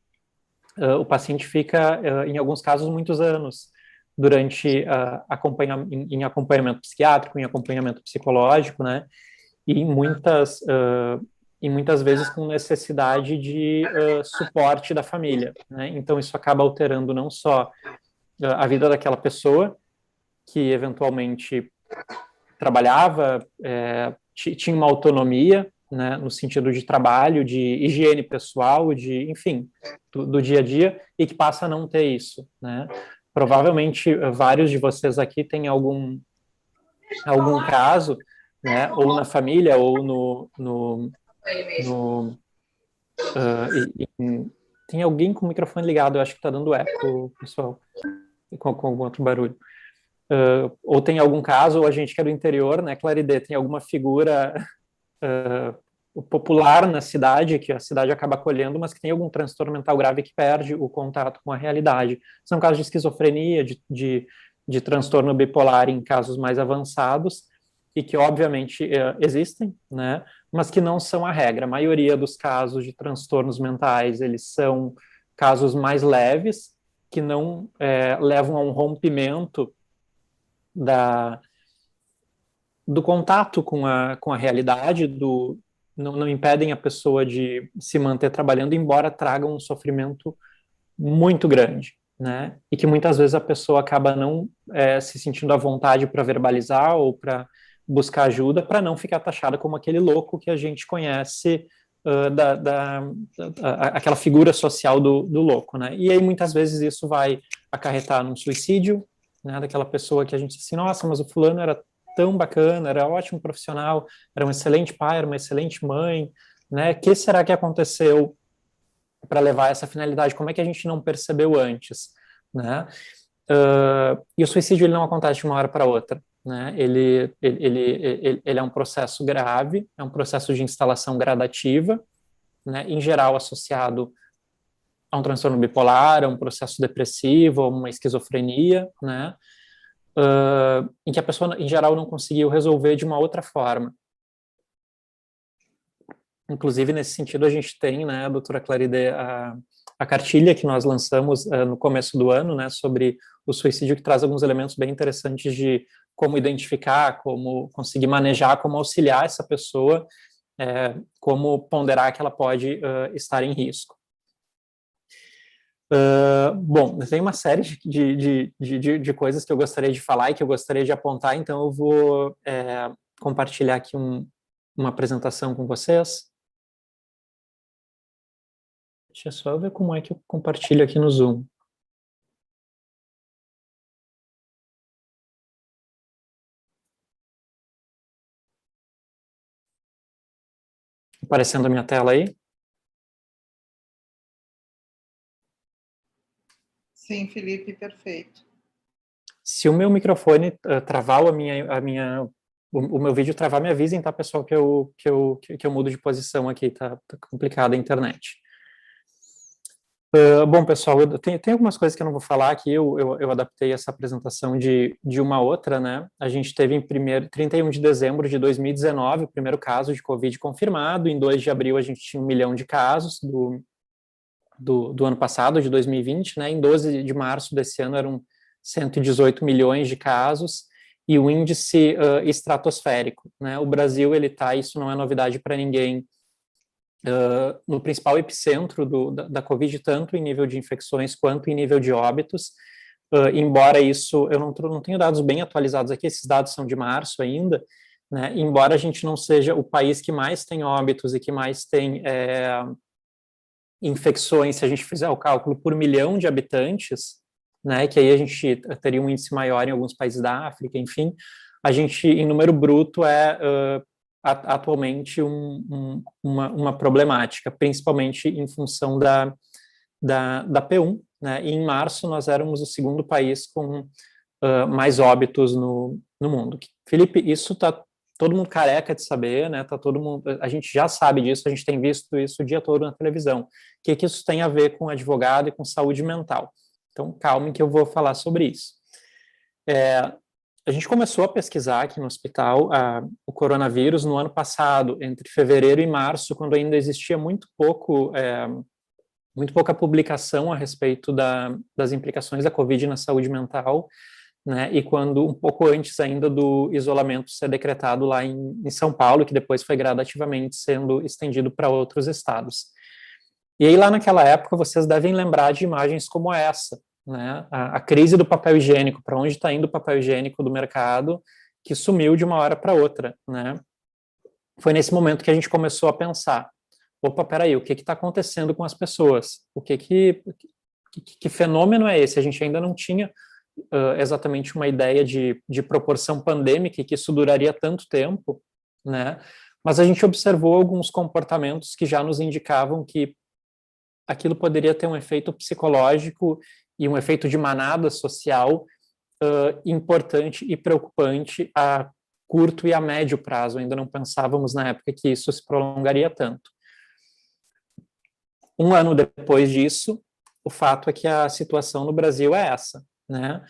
o paciente fica, em alguns casos, muitos anos durante em acompanhamento psiquiátrico, em acompanhamento psicológico, né? E muitas vezes com necessidade de suporte da família, né? Então isso acaba alterando não só a vida daquela pessoa que eventualmente trabalhava, tinha uma autonomia, né, no sentido de trabalho, de higiene pessoal, enfim, do dia a dia, e que passa a não ter isso, né? Provavelmente vários de vocês aqui têm algum caso, né, ou na família, ou tem alguém com o microfone ligado, eu acho que está dando eco, pessoal, com algum outro barulho. Ou tem algum caso, ou a gente que é do interior, né, Claridê, tem alguma figura popular na cidade, que a cidade acaba acolhendo, mas que tem algum transtorno mental grave que perde o contato com a realidade. São casos de esquizofrenia, de transtorno bipolar em casos mais avançados, e que obviamente existem, né, mas que não são a regra. A maioria dos casos de transtornos mentais, eles são casos mais leves, que não levam a um rompimento do contato com a realidade, não impedem a pessoa de se manter trabalhando, embora tragam um sofrimento muito grande, né? E que muitas vezes a pessoa acaba não se sentindo à vontade para verbalizar ou para buscar ajuda, para não ficar taxada como aquele louco que a gente conhece, aquela figura social do louco, né? E aí muitas vezes isso vai acarretar num suicídio, né, daquela pessoa que a gente diz assim, nossa, mas o fulano era tão bacana, era ótimo profissional, era um excelente pai, era uma excelente mãe, né? O que será que aconteceu para levar essa finalidade? Como é que a gente não percebeu antes, né? E o suicídio ele não acontece de uma hora para outra, né? Ele é um processo grave, é um processo de instalação gradativa, né? Em geral associado a um transtorno bipolar, a um processo depressivo, a uma esquizofrenia, né? Em que a pessoa, em geral, não conseguiu resolver de uma outra forma. Inclusive, nesse sentido, a gente tem, né, doutora Claridê, a cartilha que nós lançamos no começo do ano, né, sobre o suicídio, que traz alguns elementos bem interessantes de como identificar, como conseguir manejar, como auxiliar essa pessoa, como ponderar que ela pode estar em risco. Bom, tem uma série de coisas que eu gostaria de falar e que eu gostaria de apontar, então eu vou compartilhar aqui uma apresentação com vocês. Deixa eu só ver como é que eu compartilho aqui no Zoom. Aparecendo a minha tela aí? Sim, Felipe, perfeito. Se o meu microfone travar ou o meu vídeo travar, me avisem, tá, pessoal, que eu mudo de posição aqui, tá complicada a internet. Bom, pessoal, tem algumas coisas que eu não vou falar aqui, eu adaptei essa apresentação de uma outra, né? A gente teve em 31 de dezembro de 2019 o primeiro caso de Covid confirmado, em 2 de abril a gente tinha 1 milhão de casos do ano passado, de 2020, né? Em 12 de março desse ano eram 118 milhões de casos, e o índice estratosférico, né? O Brasil, ele tá, isso não é novidade para ninguém, no principal epicentro da Covid, tanto em nível de infecções quanto em nível de óbitos, embora isso, eu não tenho dados bem atualizados aqui, esses dados são de março ainda, né, embora a gente não seja o país que mais tem óbitos e que mais tem infecções, se a gente fizer o cálculo por 1 milhão de habitantes, né, que aí a gente teria um índice maior em alguns países da África, enfim, a gente, em número bruto, atualmente uma problemática, principalmente em função da P1, né? E em março nós éramos o segundo país com mais óbitos no mundo. Felipe, isso está todo mundo careca de saber, né? Tá todo mundo, a gente já sabe disso, a gente tem visto isso o dia todo na televisão. O que isso tem a ver com advogado e com saúde mental? Então, calmem que eu vou falar sobre isso. A gente começou a pesquisar aqui no hospital o coronavírus no ano passado, entre fevereiro e março, quando ainda existia muito pouca publicação a respeito das implicações da Covid na saúde mental, né, e quando um pouco antes ainda do isolamento ser decretado lá em São Paulo, que depois foi gradativamente sendo estendido para outros estados. E aí lá naquela época vocês devem lembrar de imagens como essa, né, a crise do papel higiênico, para onde está indo o papel higiênico do mercado, que sumiu de uma hora para outra, né? Foi nesse momento que a gente começou a pensar, opa, peraí, o que está acontecendo com as pessoas? Que fenômeno é esse? A gente ainda não tinha exatamente uma ideia de proporção pandêmica e que isso duraria tanto tempo, né? Mas a gente observou alguns comportamentos que já nos indicavam que aquilo poderia ter um efeito psicológico e um efeito de manada social importante e preocupante a curto e a médio prazo. Ainda não pensávamos na época que isso se prolongaria tanto. Um ano depois disso, o fato é que a situação no Brasil é essa, né?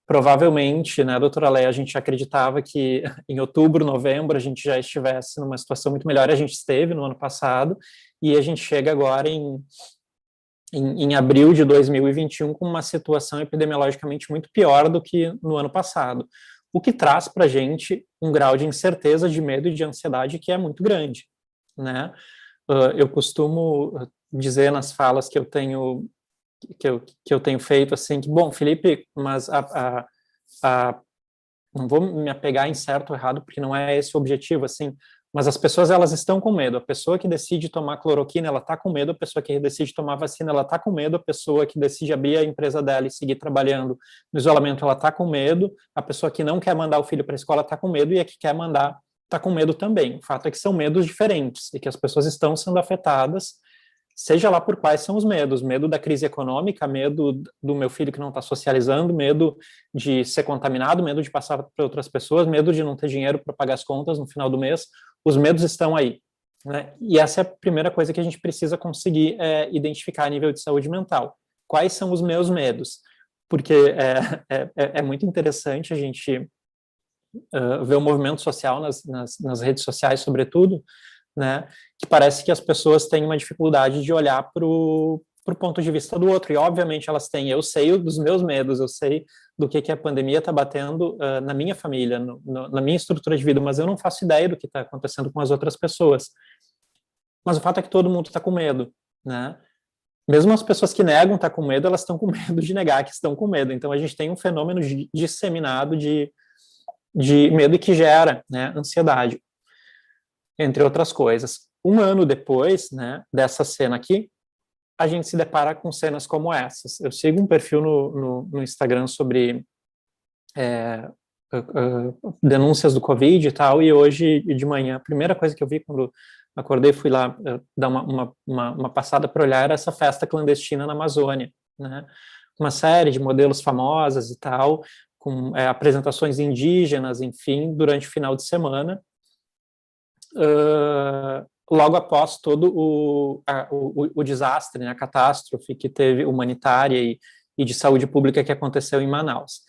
Provavelmente, né, doutora Leia, a gente acreditava que em outubro, novembro, a gente já estivesse numa situação muito melhor, a gente esteve no ano passado, e a gente chega agora em abril de 2021 com uma situação epidemiologicamente muito pior do que no ano passado, o que traz para a gente um grau de incerteza, de medo e de ansiedade que é muito grande, né? Eu costumo dizer nas falas que eu tenho feito assim, que, bom, Felipe, mas não vou me apegar em certo ou errado, porque não é esse o objetivo, assim, mas as pessoas, elas estão com medo. A pessoa que decide tomar cloroquina, ela está com medo. A pessoa que decide tomar vacina, ela está com medo. A pessoa que decide abrir a empresa dela e seguir trabalhando no isolamento, ela está com medo. A pessoa que não quer mandar o filho para a escola está com medo, e a que quer mandar está com medo também. O fato é que são medos diferentes e que as pessoas estão sendo afetadas, seja lá por quais são os medos. Medo da crise econômica, medo do meu filho que não está socializando, medo de ser contaminado, medo de passar para outras pessoas, medo de não ter dinheiro para pagar as contas no final do mês. Os medos estão aí, né? E essa é a primeira coisa que a gente precisa conseguir identificar a nível de saúde mental. Quais são os meus medos? Porque é muito interessante a gente ver o movimento social nas redes sociais, sobretudo, né, que parece que as pessoas têm uma dificuldade de olhar para o ponto de vista do outro, e obviamente elas têm. Eu sei dos meus medos, eu sei do que a pandemia está batendo na minha família, na minha estrutura de vida, mas eu não faço ideia do que está acontecendo com as outras pessoas. Mas o fato é que todo mundo está com medo, né? Mesmo as pessoas que negam estar com medo, elas estão com medo de negar que estão com medo. Então a gente tem um fenômeno disseminado de medo e que gera, né, ansiedade, entre outras coisas. Um ano depois, né, dessa cena aqui, a gente se depara com cenas como essas. Eu sigo um perfil no Instagram sobre denúncias do Covid e tal, e hoje de manhã, a primeira coisa que eu vi quando acordei, fui lá dar uma passada para olhar, era essa festa clandestina na Amazônia, né? Uma série de modelos famosas e tal, com apresentações indígenas, enfim, durante o final de semana, logo após todo o desastre, né, a catástrofe que teve humanitária e de saúde pública que aconteceu em Manaus.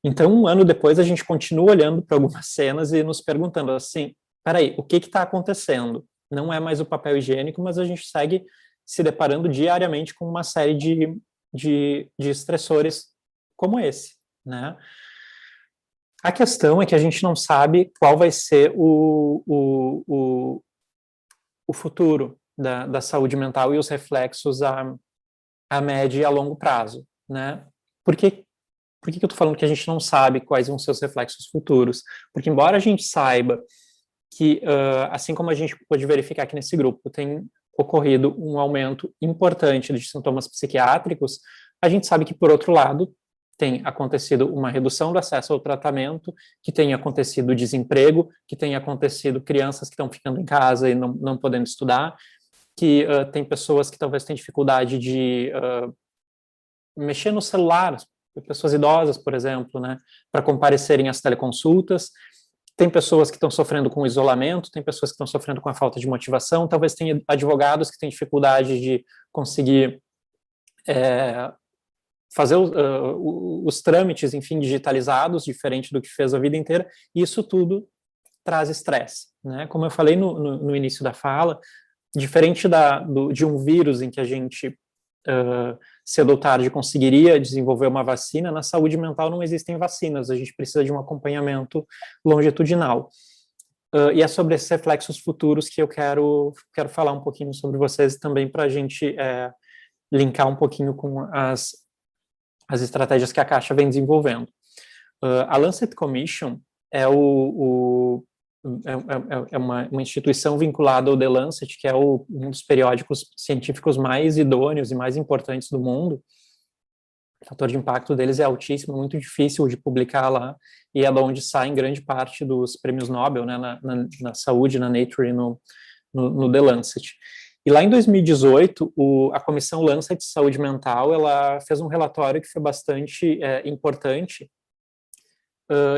Então, um ano depois, a gente continua olhando para algumas cenas e nos perguntando assim, peraí, o que está acontecendo? Não é mais o papel higiênico, mas a gente segue se deparando diariamente com uma série de estressores como esse, né? A questão é que a gente não sabe qual vai ser o futuro da saúde mental e os reflexos a médio e a longo prazo, né? Por que eu estou falando que a gente não sabe quais vão ser os reflexos futuros? Porque embora a gente saiba que, assim como a gente pode verificar aqui nesse grupo, tem ocorrido um aumento importante de sintomas psiquiátricos, a gente sabe que, por outro lado, tem acontecido uma redução do acesso ao tratamento, que tem acontecido desemprego, que tem acontecido crianças que estão ficando em casa e não podendo estudar, que tem pessoas que talvez tenham dificuldade de mexer no celular, pessoas idosas, por exemplo, né, para comparecerem às teleconsultas. Tem pessoas que estão sofrendo com isolamento, tem pessoas que estão sofrendo com a falta de motivação, talvez tenha advogados que têm dificuldade de conseguir fazer os trâmites, enfim, digitalizados, diferente do que fez a vida inteira, e isso tudo traz estresse, né? Como eu falei no início da fala, diferente de um vírus em que a gente, cedo ou tarde, conseguiria desenvolver uma vacina, na saúde mental não existem vacinas, a gente precisa de um acompanhamento longitudinal. E é sobre esses reflexos futuros que eu quero falar um pouquinho sobre vocês também, para a gente linkar um pouquinho com as estratégias que a Caixa vem desenvolvendo. A Lancet Commission é uma instituição vinculada ao The Lancet, que é um dos periódicos científicos mais idôneos e mais importantes do mundo. O fator de impacto deles é altíssimo, muito difícil de publicar lá, e é de onde saem grande parte dos prêmios Nobel, né, na saúde, na Nature e no The Lancet. E lá em 2018, a Comissão Lancet de Saúde Mental, ela fez um relatório que foi bastante importante,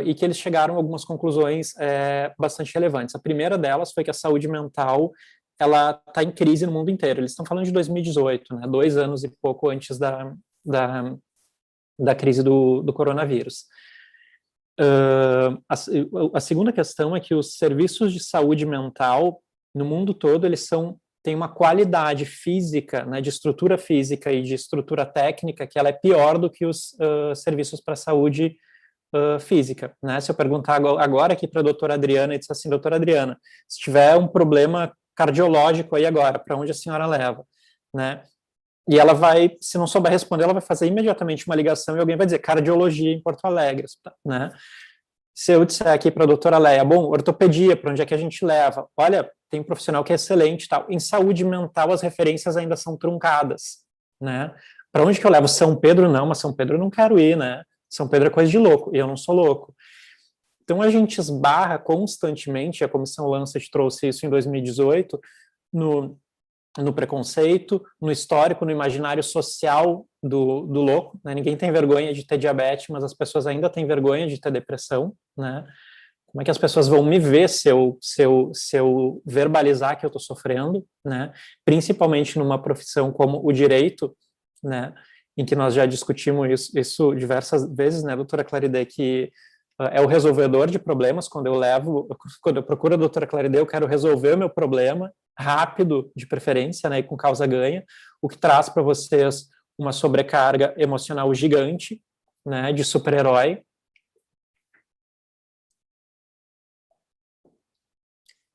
e que eles chegaram a algumas conclusões bastante relevantes. A primeira delas foi que a saúde mental ela está em crise no mundo inteiro. Eles estão falando de 2018, né, 2 anos e pouco antes da crise do coronavírus. A segunda questão é que os serviços de saúde mental no mundo todo têm uma qualidade física, né, de estrutura física e de estrutura técnica, que ela é pior do que os serviços para saúde física, né? Se eu perguntar agora aqui para a doutora Adriana e disser assim, doutora Adriana, se tiver um problema cardiológico aí agora, para onde a senhora leva, né? E ela vai, se não souber responder, ela vai fazer imediatamente uma ligação e alguém vai dizer cardiologia em Porto Alegre, né? Se eu disser aqui para a doutora Leia, bom, ortopedia, para onde é que a gente leva? Olha, tem um profissional que é excelente e tal. Em saúde mental, as referências ainda são truncadas, né? Para onde que eu levo? São Pedro? Não, mas São Pedro eu não quero ir, né? São Pedro é coisa de louco, e eu não sou louco. Então, a gente esbarra constantemente, a Comissão Lancet trouxe isso em 2018, no preconceito, no histórico, no imaginário social do louco, né? Ninguém tem vergonha de ter diabetes, mas as pessoas ainda têm vergonha de ter depressão, né? Como é que as pessoas vão me ver se eu verbalizar que eu estou sofrendo, né? Principalmente numa profissão como o direito, né? Em que nós já discutimos isso diversas vezes, né, doutora Claride, que é o resolvedor de problemas. Quando eu procuro a doutora Claride, eu quero resolver o meu problema rápido, de preferência, né, e com causa ganha, o que traz para vocês uma sobrecarga emocional gigante, né, de super-herói.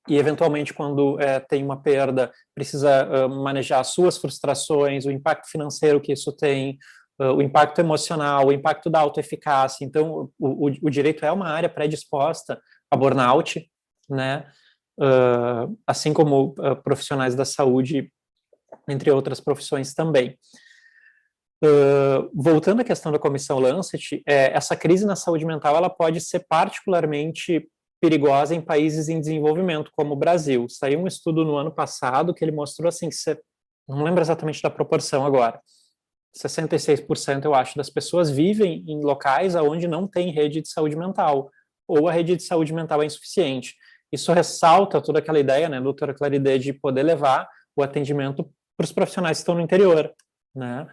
E, eventualmente, quando tem uma perda, precisa manejar as suas frustrações, o impacto financeiro que isso tem, o impacto emocional, o impacto da autoeficácia. Então, o direito é uma área predisposta a burnout, né? Assim como profissionais da saúde, entre outras profissões também. Voltando à questão da Comissão Lancet, essa crise na saúde mental ela pode ser particularmente perigosa em países em desenvolvimento, como o Brasil. Saiu um estudo no ano passado que ele mostrou assim, não lembro exatamente da proporção agora, 66% eu acho das pessoas vivem em locais onde não tem rede de saúde mental, ou a rede de saúde mental é insuficiente. Isso ressalta toda aquela ideia, né, doutora Claride, de poder levar o atendimento para os profissionais que estão no interior, né,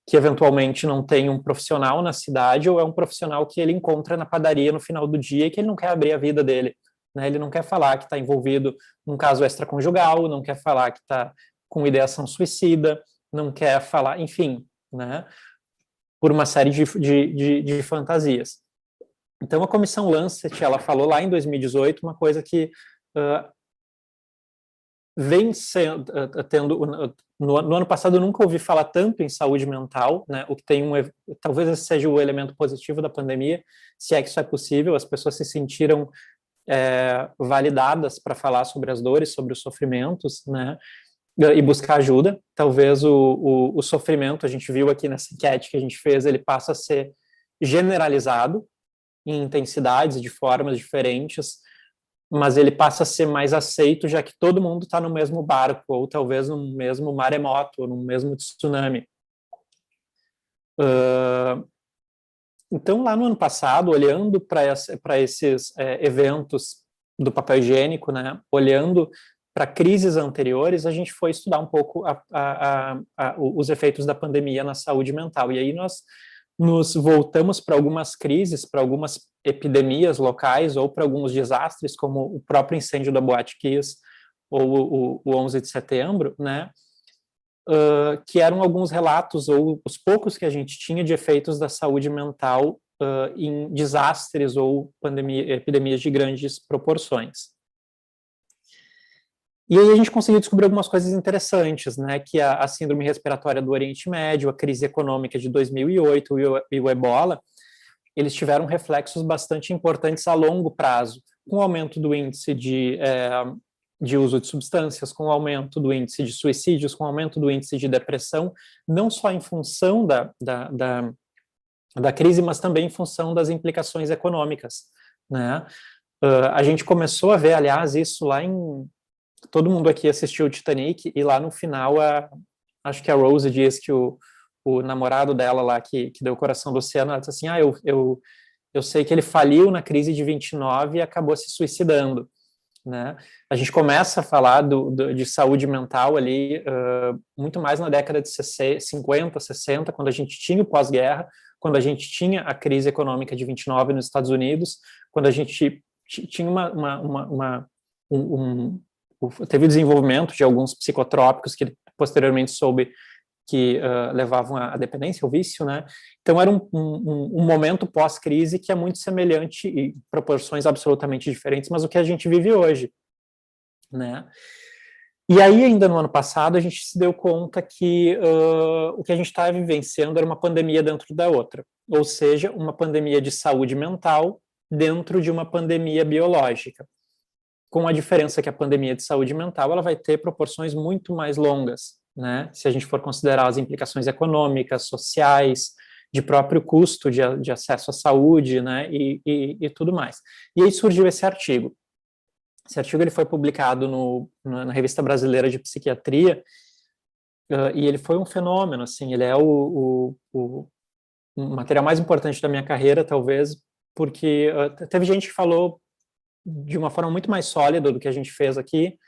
que eventualmente não tem um profissional na cidade, ou é um profissional que ele encontra na padaria no final do dia e que ele não quer abrir a vida dele, né, ele não quer falar que está envolvido num caso extraconjugal, não quer falar que está com ideação suicida, não quer falar, enfim, né, por uma série de fantasias. Então, a Comissão Lancet, ela falou lá em 2018 uma coisa que vem sendo, tendo, no ano passado eu nunca ouvi falar tanto em saúde mental, né, o que tem talvez esse seja o elemento positivo da pandemia, se é que isso é possível, as pessoas se sentiram validadas para falar sobre as dores, sobre os sofrimentos, né, e buscar ajuda. Talvez o sofrimento, a gente viu aqui nessa enquete que a gente fez, ele passa a ser generalizado em intensidades, de formas diferentes, mas ele passa a ser mais aceito, já que todo mundo está no mesmo barco, ou talvez no mesmo maremoto, ou no mesmo tsunami. Então, lá no ano passado, olhando para esses eventos do papel higiênico, né, olhando para crises anteriores, a gente foi estudar um pouco os efeitos da pandemia na saúde mental. E aí nós nos voltamos para algumas crises, para algumas epidemias locais ou para alguns desastres, como o próprio incêndio da Boate Kiss ou o 11 de setembro, né? Que eram alguns relatos, ou os poucos que a gente tinha de efeitos da saúde mental em desastres ou epidemias de grandes proporções. E aí a gente conseguiu descobrir algumas coisas interessantes, né, que a síndrome respiratória do Oriente Médio, a crise econômica de 2008 e o ebola, eles tiveram reflexos bastante importantes a longo prazo, com o aumento do índice de uso de substâncias, com o aumento do índice de suicídios, com o aumento do índice de depressão, não só em função da crise, mas também em função das implicações econômicas, né. A gente começou a ver, aliás, isso lá todo mundo aqui assistiu o Titanic, e lá no final, acho que a Rose diz que o namorado dela lá, que deu o coração do oceano, ela disse assim, eu sei que ele faliu na crise de 29 e acabou se suicidando, né? A gente começa a falar de saúde mental ali, muito mais na década de 50, 60, quando a gente tinha o pós-guerra, quando a gente tinha a crise econômica de 29 nos Estados Unidos, quando a gente tinha teve o desenvolvimento de alguns psicotrópicos que posteriormente soube que levavam à dependência, ao vício, né? Então era um momento pós-crise que é muito semelhante, em proporções absolutamente diferentes, mas o que a gente vive hoje, né? E aí, ainda no ano passado, a gente se deu conta que o que a gente estava vivenciando era uma pandemia dentro da outra, ou seja, uma pandemia de saúde mental dentro de uma pandemia biológica, com a diferença que a pandemia de saúde mental ela vai ter proporções muito mais longas, né? Se a gente for considerar as implicações econômicas, sociais, de próprio custo de acesso à saúde, né? E tudo mais. E aí surgiu esse artigo. Esse artigo ele foi publicado na Revista Brasileira de Psiquiatria, e ele foi um fenômeno, assim, ele é o material mais importante da minha carreira, talvez, porque teve gente que falou de uma forma muito mais sólida do que a gente fez aqui,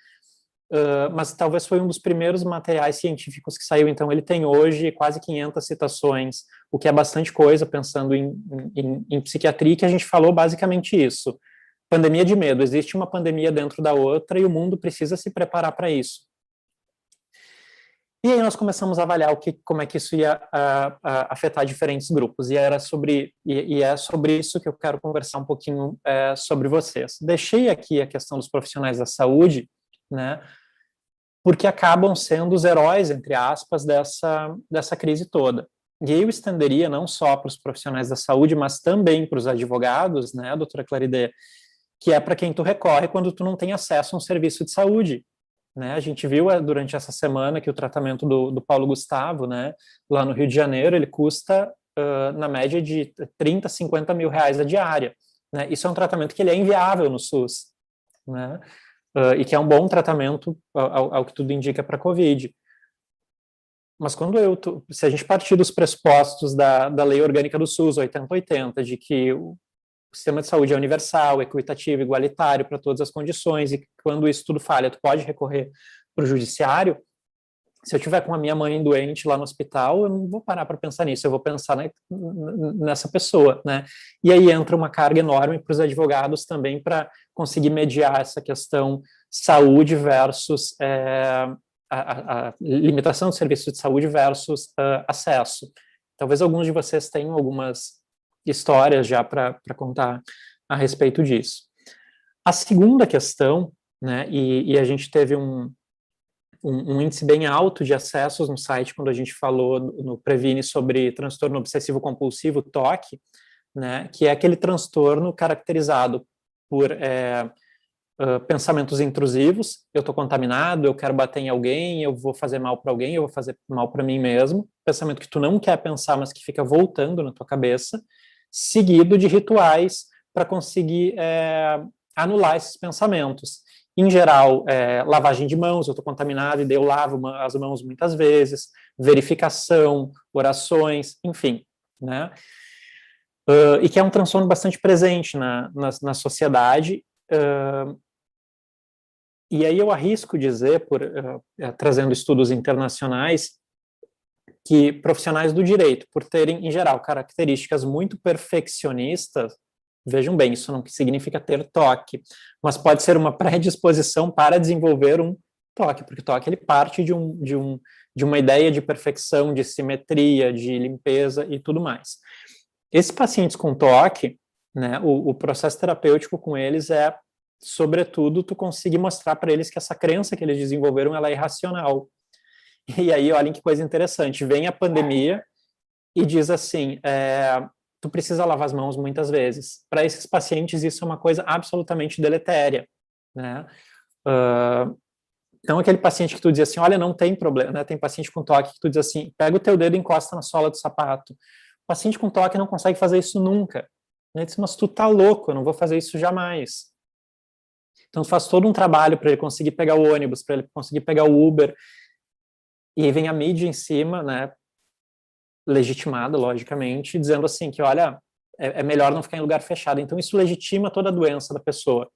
mas talvez foi um dos primeiros materiais científicos que saiu. Então ele tem hoje quase 500 citações, o que é bastante coisa, pensando em psiquiatria, que a gente falou basicamente isso. Pandemia de medo, existe uma pandemia dentro da outra e o mundo precisa se preparar para isso. E aí nós começamos a avaliar como é que isso ia afetar diferentes grupos, e é sobre isso que eu quero conversar um pouquinho sobre vocês. Deixei aqui a questão dos profissionais da saúde, né, porque acabam sendo os heróis, entre aspas, dessa crise toda. E eu estenderia não só para os profissionais da saúde, mas também para os advogados, né, doutora Claride, que é para quem tu recorre quando tu não tem acesso a um serviço de saúde. Né, a gente viu durante essa semana que o tratamento do Paulo Gustavo, né, lá no Rio de Janeiro, ele custa na média de 30, 50 mil reais a diária. Né? Isso é um tratamento que ele é inviável no SUS, né? E que é um bom tratamento, ao que tudo indica, para a Covid. Mas se a gente partir dos pressupostos da Lei Orgânica do SUS 8080, de que o sistema de saúde é universal, equitativo, igualitário para todas as condições, e quando isso tudo falha, tu pode recorrer para o judiciário, se eu tiver com a minha mãe doente lá no hospital, eu não vou parar para pensar nisso, eu vou pensar nessa pessoa, né? E aí entra uma carga enorme para os advogados também para conseguir mediar essa questão saúde versus a limitação do serviço de saúde versus acesso. Talvez alguns de vocês tenham algumas histórias já para contar a respeito disso. A segunda questão, né, e a gente teve um índice bem alto de acessos no site quando a gente falou no Previne sobre transtorno obsessivo compulsivo, TOC, né, que é aquele transtorno caracterizado por pensamentos intrusivos, eu estou contaminado, eu quero bater em alguém, eu vou fazer mal para alguém, eu vou fazer mal para mim mesmo, pensamento que tu não quer pensar, mas que fica voltando na tua cabeça, seguido de rituais para conseguir anular esses pensamentos. Em geral, lavagem de mãos, eu estou contaminado e daí eu lavo as mãos muitas vezes, verificação, orações, enfim, né? E que é um transtorno bastante presente na sociedade. E aí eu arrisco dizer, trazendo estudos internacionais, que profissionais do direito, por terem, em geral, características muito perfeccionistas, vejam bem, isso não significa ter TOC, mas pode ser uma predisposição para desenvolver um TOC, porque o TOC ele parte de uma ideia de perfeição, de simetria, de limpeza e tudo mais. Esses pacientes com TOC, né, o processo terapêutico com eles é, sobretudo, tu conseguir mostrar para eles que essa crença que eles desenvolveram ela é irracional. E aí, olhem que coisa interessante, vem a pandemia e diz assim, tu precisa lavar as mãos muitas vezes. Para esses pacientes, isso é uma coisa absolutamente deletéria, né? Então, aquele paciente que tu diz assim, olha, não tem problema, né? Tem paciente com TOC que tu diz assim, pega o teu dedo e encosta na sola do sapato. O paciente com TOC não consegue fazer isso nunca. Ele diz, mas tu tá louco, eu não vou fazer isso jamais. Então, tu faz todo um trabalho para ele conseguir pegar o ônibus, para ele conseguir pegar o Uber, e aí vem a mídia em cima, né, legitimada, logicamente, dizendo assim que, olha, é melhor não ficar em lugar fechado. Então, isso legitima toda a doença da pessoa,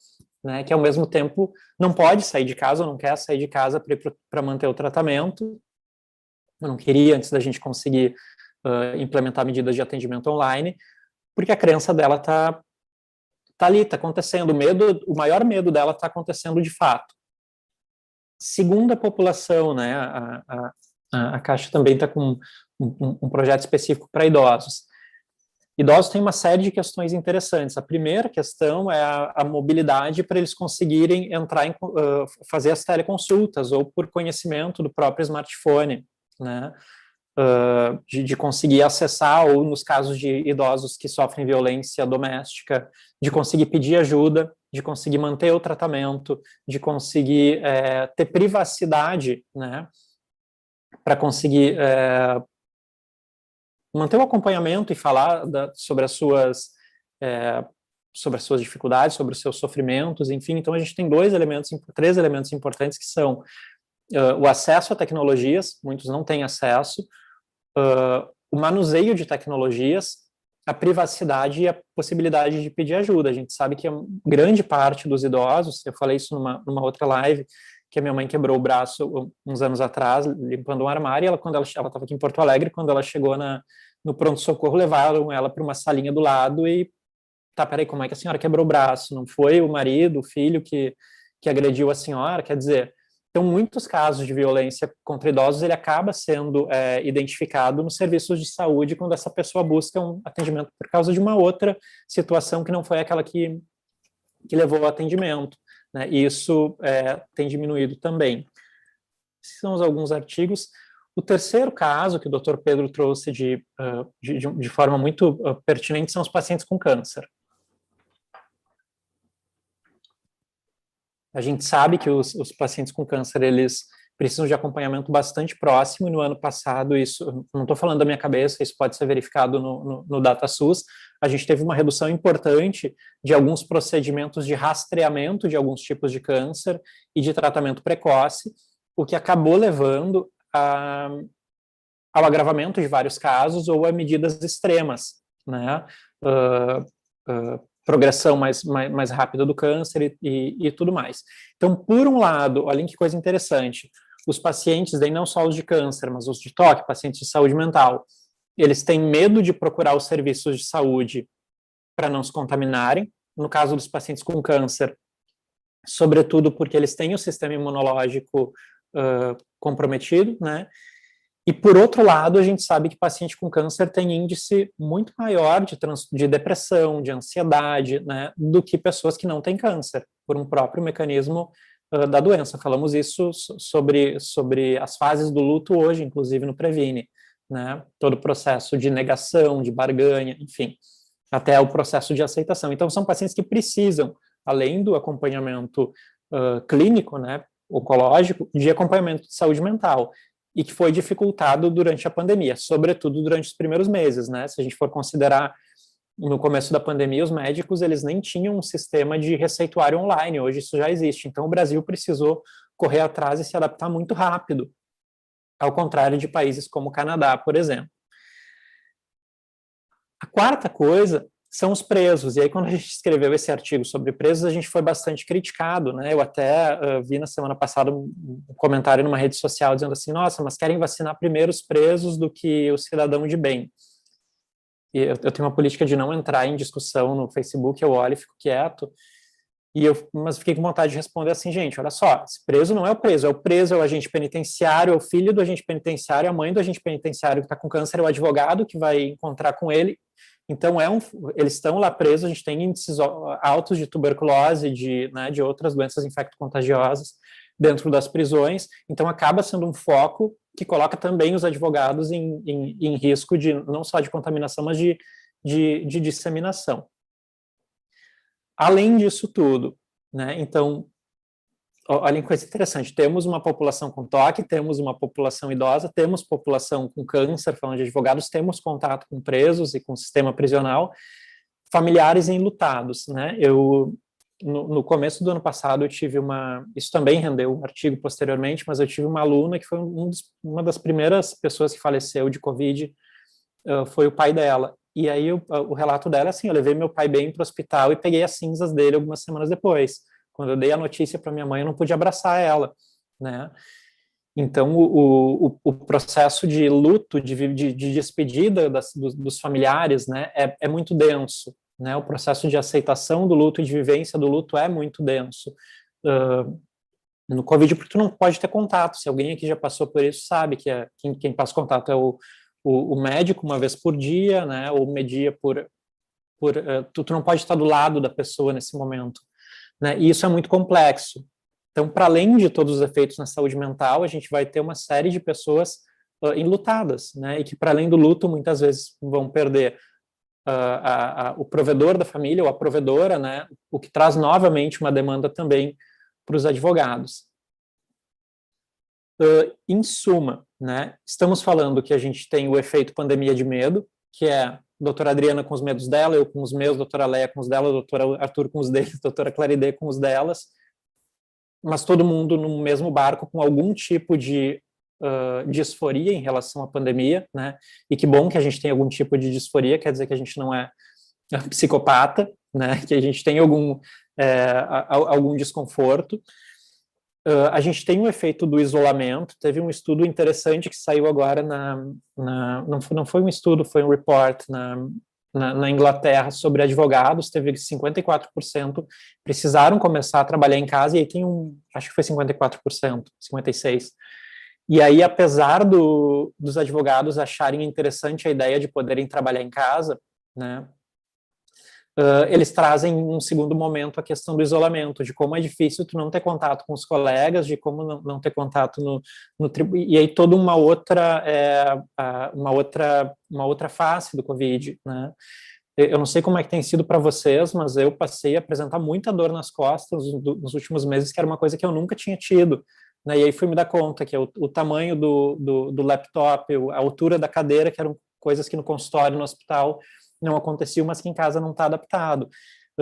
né, que ao mesmo tempo não pode sair de casa, ou não quer sair de casa para manter o tratamento. Eu não queria, antes da gente conseguir implementar medidas de atendimento online, porque a crença dela tá ali, está acontecendo. O maior medo dela está acontecendo de fato. Segundo a população, né, a Caixa também está com um projeto específico para idosos. Idosos têm uma série de questões interessantes. A primeira questão é a mobilidade para eles conseguirem entrar fazer as teleconsultas ou por conhecimento do próprio smartphone, né, de conseguir acessar, ou nos casos de idosos que sofrem violência doméstica, de conseguir pedir ajuda, de conseguir manter o tratamento, de conseguir ter privacidade, né, para conseguir manter o acompanhamento e falar sobre as suas dificuldades, sobre os seus sofrimentos, enfim. Então a gente tem três elementos importantes, que são o acesso a tecnologias, muitos não têm acesso, o manuseio de tecnologias, a privacidade e a possibilidade de pedir ajuda. A gente sabe que a grande parte dos idosos, eu falei isso numa outra live, que a minha mãe quebrou o braço uns anos atrás, limpando um armário, e quando ela estava aqui em Porto Alegre, quando ela chegou no pronto-socorro, levaram ela para uma salinha do lado e, peraí, como é que a senhora quebrou o braço? Não foi o marido, o filho que agrediu a senhora? Quer dizer, então, muitos casos de violência contra idosos, ele acaba sendo identificado nos serviços de saúde quando essa pessoa busca um atendimento por causa de uma outra situação que não foi aquela que levou ao atendimento, né? E isso tem diminuído também. Esses são alguns artigos. O terceiro caso que o Dr. Pedro trouxe de forma muito pertinente são os pacientes com câncer. A gente sabe que os pacientes com câncer, eles precisam de acompanhamento bastante próximo, e no ano passado, isso, não estou falando da minha cabeça, isso pode ser verificado no DataSUS, a gente teve uma redução importante de alguns procedimentos de rastreamento de alguns tipos de câncer e de tratamento precoce, o que acabou levando a ao agravamento de vários casos ou a medidas extremas, né? Progressão mais rápida do câncer e tudo mais. Então, por um lado, olhem que coisa interessante, os pacientes, daí não só os de câncer, mas os de toque, pacientes de saúde mental, eles têm medo de procurar os serviços de saúde para não se contaminarem. No caso dos pacientes com câncer, sobretudo porque eles têm o sistema imunológico comprometido, né? E, por outro lado, a gente sabe que paciente com câncer tem índice muito maior de depressão, de ansiedade, né, do que pessoas que não têm câncer, por um próprio mecanismo da doença. Falamos isso sobre as fases do luto hoje, inclusive no Previne, né, todo o processo de negação, de barganha, enfim, até o processo de aceitação. Então, são pacientes que precisam, além do acompanhamento clínico, né, oncológico, de acompanhamento de saúde mental, e que foi dificultado durante a pandemia, sobretudo durante os primeiros meses, né? Se a gente for considerar, no começo da pandemia, os médicos, eles nem tinham um sistema de receituário online, hoje isso já existe, então o Brasil precisou correr atrás e se adaptar muito rápido, ao contrário de países como o Canadá, por exemplo. A quarta coisa são os presos, e aí quando a gente escreveu esse artigo sobre presos, a gente foi bastante criticado, né, eu até vi na semana passada um comentário numa rede social dizendo assim, nossa, mas querem vacinar primeiro os presos do que o cidadão de bem. E eu tenho uma política de não entrar em discussão no Facebook, eu olho e fico quieto, mas fiquei com vontade de responder assim, gente, olha só, esse preso não é o preso, é o agente penitenciário, é o filho do agente penitenciário, a mãe do agente penitenciário que está com câncer, é o advogado que vai encontrar com ele. Então, eles estão lá presos, a gente tem índices altos de tuberculose, de outras doenças infecto-contagiosas dentro das prisões, então acaba sendo um foco que coloca também os advogados em risco de não só de contaminação, mas de disseminação. Além disso tudo, né, então, olha que coisa interessante, temos uma população com toque, temos uma população idosa, temos população com câncer, falando de advogados, temos contato com presos e com o sistema prisional, familiares enlutados, né? No começo do ano passado, eu tive isso também rendeu um artigo posteriormente, mas eu tive uma aluna que foi uma das primeiras pessoas que faleceu de Covid, foi o pai dela. E aí o relato dela é assim, eu levei meu pai bem para o hospital e peguei as cinzas dele algumas semanas depois. Quando eu dei a notícia para minha mãe, eu não pude abraçar ela, né? Então, o processo de luto, de despedida dos familiares, né, é muito denso, né? O processo de aceitação do luto e de vivência do luto é muito denso. No Covid, porque tu não pode ter contato. Se alguém aqui já passou por isso, sabe que quem passa contato é o médico uma vez por dia, né? Ou media tu não pode estar do lado da pessoa nesse momento. Né, e isso é muito complexo. Então, para além de todos os efeitos na saúde mental, a gente vai ter uma série de pessoas enlutadas, né, e que, para além do luto, muitas vezes vão perder o provedor da família, ou a provedora, né, o que traz novamente uma demanda também para os advogados. Em suma, né, estamos falando que a gente tem o efeito pandemia de medo, que é doutora Adriana com os medos dela, eu com os meus, doutora Leia com os dela, doutora Arthur com os deles, doutora Claride com os delas, mas todo mundo no mesmo barco com algum tipo de disforia em relação à pandemia, né? E que bom que a gente tem algum tipo de disforia, quer dizer que a gente não é psicopata, né? Que a gente tem algum desconforto. A gente tem um efeito do isolamento, teve um estudo interessante que saiu agora não foi um estudo, foi um report na Inglaterra sobre advogados, teve 54% precisaram começar a trabalhar em casa, e aí tem acho que foi 54%, 56%. E aí, apesar dos advogados acharem interessante a ideia de poderem trabalhar em casa, né, eles trazem um segundo momento a questão do isolamento, de como é difícil tu não ter contato com os colegas, de como não ter contato no e aí toda uma outra face do Covid, né? Eu não sei como é que tem sido para vocês, mas eu passei a apresentar muita dor nas costas nos últimos meses, que era uma coisa que eu nunca tinha tido, né? E aí fui me dar conta que o tamanho do laptop, a altura da cadeira, que eram coisas que no consultório, no hospital, não aconteciam, mas que em casa não está adaptado.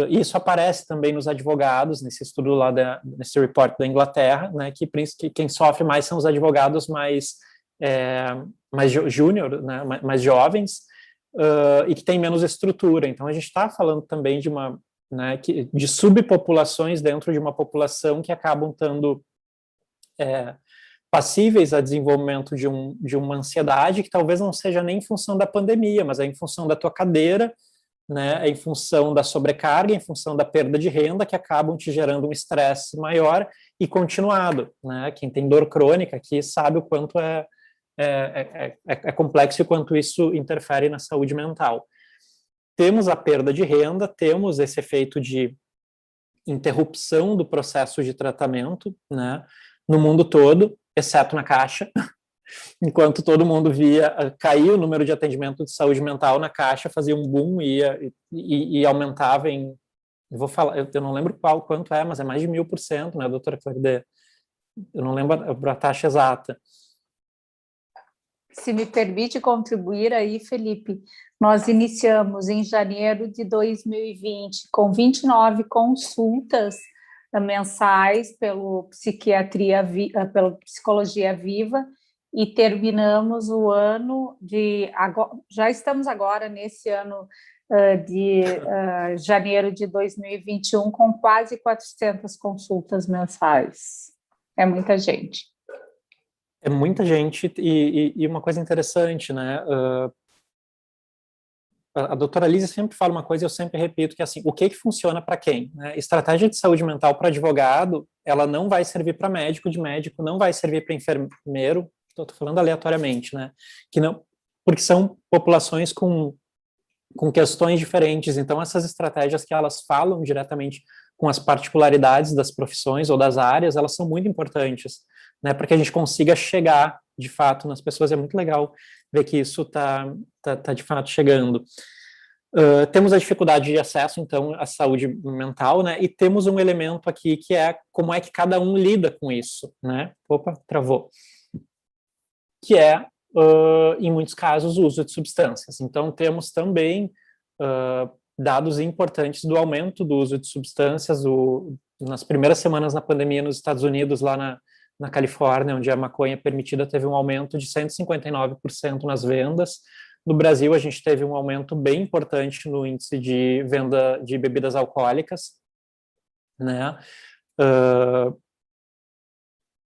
Isso aparece também nos advogados, nesse estudo lá, nesse report da Inglaterra, né, que quem sofre mais são os advogados mais mais júnior, né, mais jovens, e que tem menos estrutura. Então, a gente está falando também de de subpopulações dentro de uma população que acabam estando passíveis a desenvolvimento de uma ansiedade que talvez não seja nem em função da pandemia, mas é em função da tua cadeira, né, é em função da sobrecarga, em função da perda de renda, que acabam te gerando um estresse maior e continuado, né? Quem tem dor crônica aqui sabe o quanto é complexo e o quanto isso interfere na saúde mental. Temos a perda de renda, temos esse efeito de interrupção do processo de tratamento, né, no mundo todo, exceto na Caixa. Enquanto todo mundo via cair o número de atendimento de saúde mental, na Caixa fazia um boom e aumentava em, eu não lembro quanto mas é mais de 1000%, né, doutora Claride? Eu não lembro a taxa exata. Se me permite contribuir aí, Felipe, nós iniciamos em janeiro de 2020 com 29 consultas mensais pela Psicologia Viva, e terminamos o ano já estamos agora nesse ano de janeiro de 2021 com quase 400 consultas mensais. É muita gente. É muita gente, e uma coisa interessante, né? A doutora Lízia sempre fala uma coisa e eu sempre repito, que é assim, o que funciona para quem? Né? Estratégia de saúde mental para advogado, ela não vai servir para médico, de médico não vai servir para enfermeiro, estou falando aleatoriamente, né? Porque são populações com questões diferentes, então essas estratégias que elas falam diretamente com as particularidades das profissões ou das áreas, elas são muito importantes, né, para que a gente consiga chegar, de fato, nas pessoas. É muito legal ver que isso tá de fato chegando. Temos a dificuldade de acesso, então, à saúde mental, né, e temos um elemento aqui que é como é que cada um lida com isso, né? Opa, travou. Que é, em muitos casos, o uso de substâncias. Então, temos também dados importantes do aumento do uso de substâncias nas primeiras semanas na pandemia nos Estados Unidos, lá na Califórnia, onde a maconha permitida teve um aumento de 159% nas vendas. No Brasil, a gente teve um aumento bem importante no índice de venda de bebidas alcoólicas, né?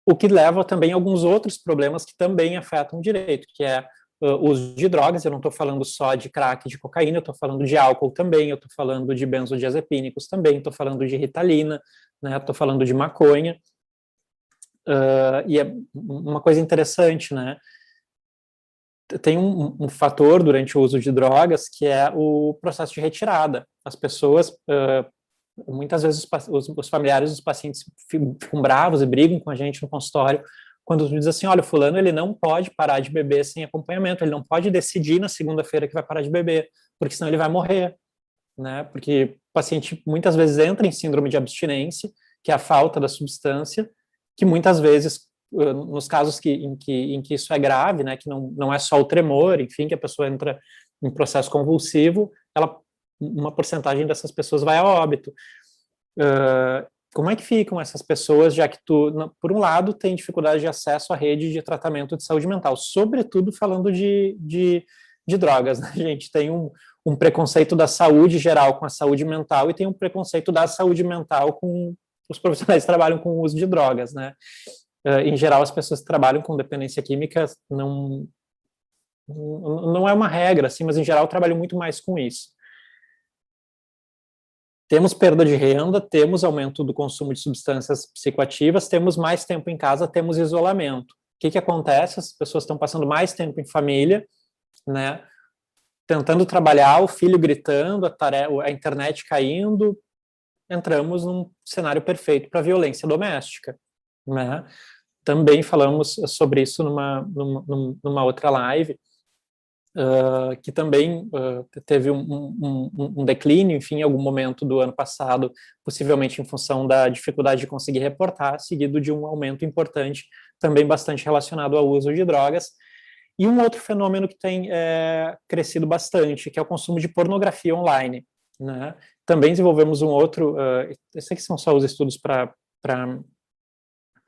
O que leva também a alguns outros problemas que também afetam o direito, que é o uso de drogas. Eu não estou falando só de crack e de cocaína, eu estou falando de álcool também, eu estou falando de benzodiazepínicos também, estou falando de Ritalina, né? Estou falando de maconha. E é uma coisa interessante, né? Tem um fator durante o uso de drogas que é o processo de retirada. As pessoas, muitas vezes os familiares dos pacientes ficam bravos e brigam com a gente no consultório quando diz assim, olha, fulano ele não pode parar de beber sem acompanhamento, ele não pode decidir na segunda-feira que vai parar de beber, porque senão ele vai morrer, né? Porque o paciente muitas vezes entra em síndrome de abstinência, que é a falta da substância, que muitas vezes, nos casos em que isso é grave, né, que não é só o tremor, enfim, que a pessoa entra em processo convulsivo, uma porcentagem dessas pessoas vai a óbito. Como é que ficam essas pessoas, já que tu, por um lado, tem dificuldade de acesso à rede de tratamento de saúde mental, sobretudo falando de drogas, né? A gente tem um preconceito da saúde geral com a saúde mental e tem um preconceito da saúde mental com os profissionais que trabalham com o uso de drogas, né? Em geral, as pessoas que trabalham com dependência química não é uma regra, assim, mas em geral trabalham muito mais com isso. Temos perda de renda, temos aumento do consumo de substâncias psicoativas, temos mais tempo em casa, temos isolamento. O que acontece? As pessoas estão passando mais tempo em família, né? Tentando trabalhar, o filho gritando, a internet caindo, entramos num cenário perfeito para violência doméstica, né? Também falamos sobre isso numa outra live, que também teve um declínio, enfim, em algum momento do ano passado, possivelmente em função da dificuldade de conseguir reportar, seguido de um aumento importante, também bastante relacionado ao uso de drogas. E um outro fenômeno que tem crescido bastante, que é o consumo de pornografia online, né? Também desenvolvemos um outro, esses aqui são só os estudos para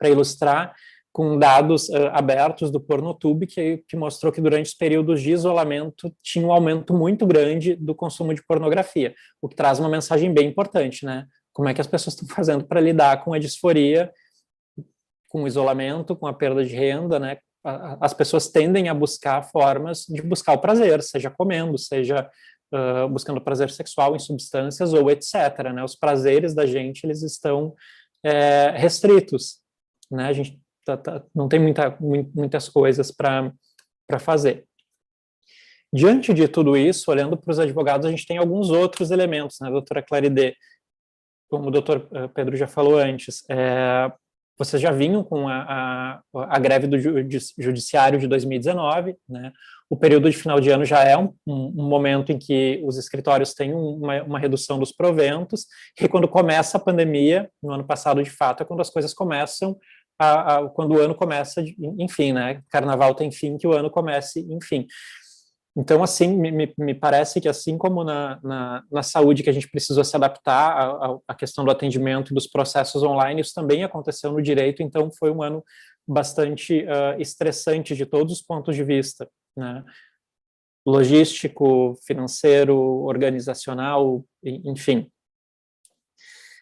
ilustrar, com dados abertos do Pornotube, que mostrou que durante os períodos de isolamento tinha um aumento muito grande do consumo de pornografia, o que traz uma mensagem bem importante, né? Como é que as pessoas estão fazendo para lidar com a disforia, com o isolamento, com a perda de renda, né? As pessoas tendem a buscar formas de buscar o prazer, seja comendo, seja buscando prazer sexual em substâncias ou etc., né? Os prazeres da gente, eles estão restritos, né? A gente não tem muitas coisas para fazer. Diante de tudo isso, olhando para os advogados, a gente tem alguns outros elementos, né, doutora Claridê? Como o doutor Pedro já falou antes, vocês já vinham com a greve do judiciário de 2019, né? O período de final de ano já é um momento em que os escritórios têm uma redução dos proventos, e quando começa a pandemia, no ano passado, de fato, é quando as coisas começam quando o ano começa, enfim, né? Carnaval tem fim, que o ano comece, enfim. Então, assim, me parece que assim como na saúde, que a gente precisou se adaptar à questão do atendimento e dos processos online, isso também aconteceu no direito, então foi um ano bastante estressante de todos os pontos de vista, né? Logístico, financeiro, organizacional, enfim.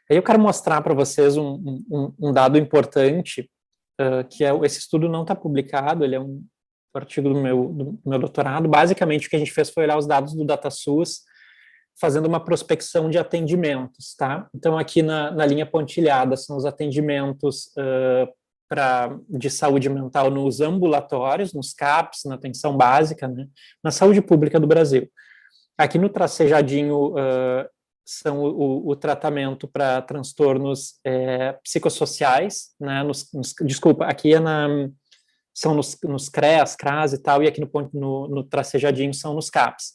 Aí eu quero mostrar para vocês um dado importante, que esse estudo não está publicado, ele é um artigo do meu doutorado. Basicamente, o que a gente fez foi olhar os dados do DataSUS, fazendo uma prospecção de atendimentos, tá? Então, aqui na linha pontilhada são os atendimentos de saúde mental nos ambulatórios, nos CAPs, na atenção básica, né? Na saúde pública do Brasil. Aqui no tracejadinho são o tratamento para transtornos psicossociais, né? Desculpa, aqui são nos CREAS, CRAS e tal, e aqui no tracejadinho são nos CAPs.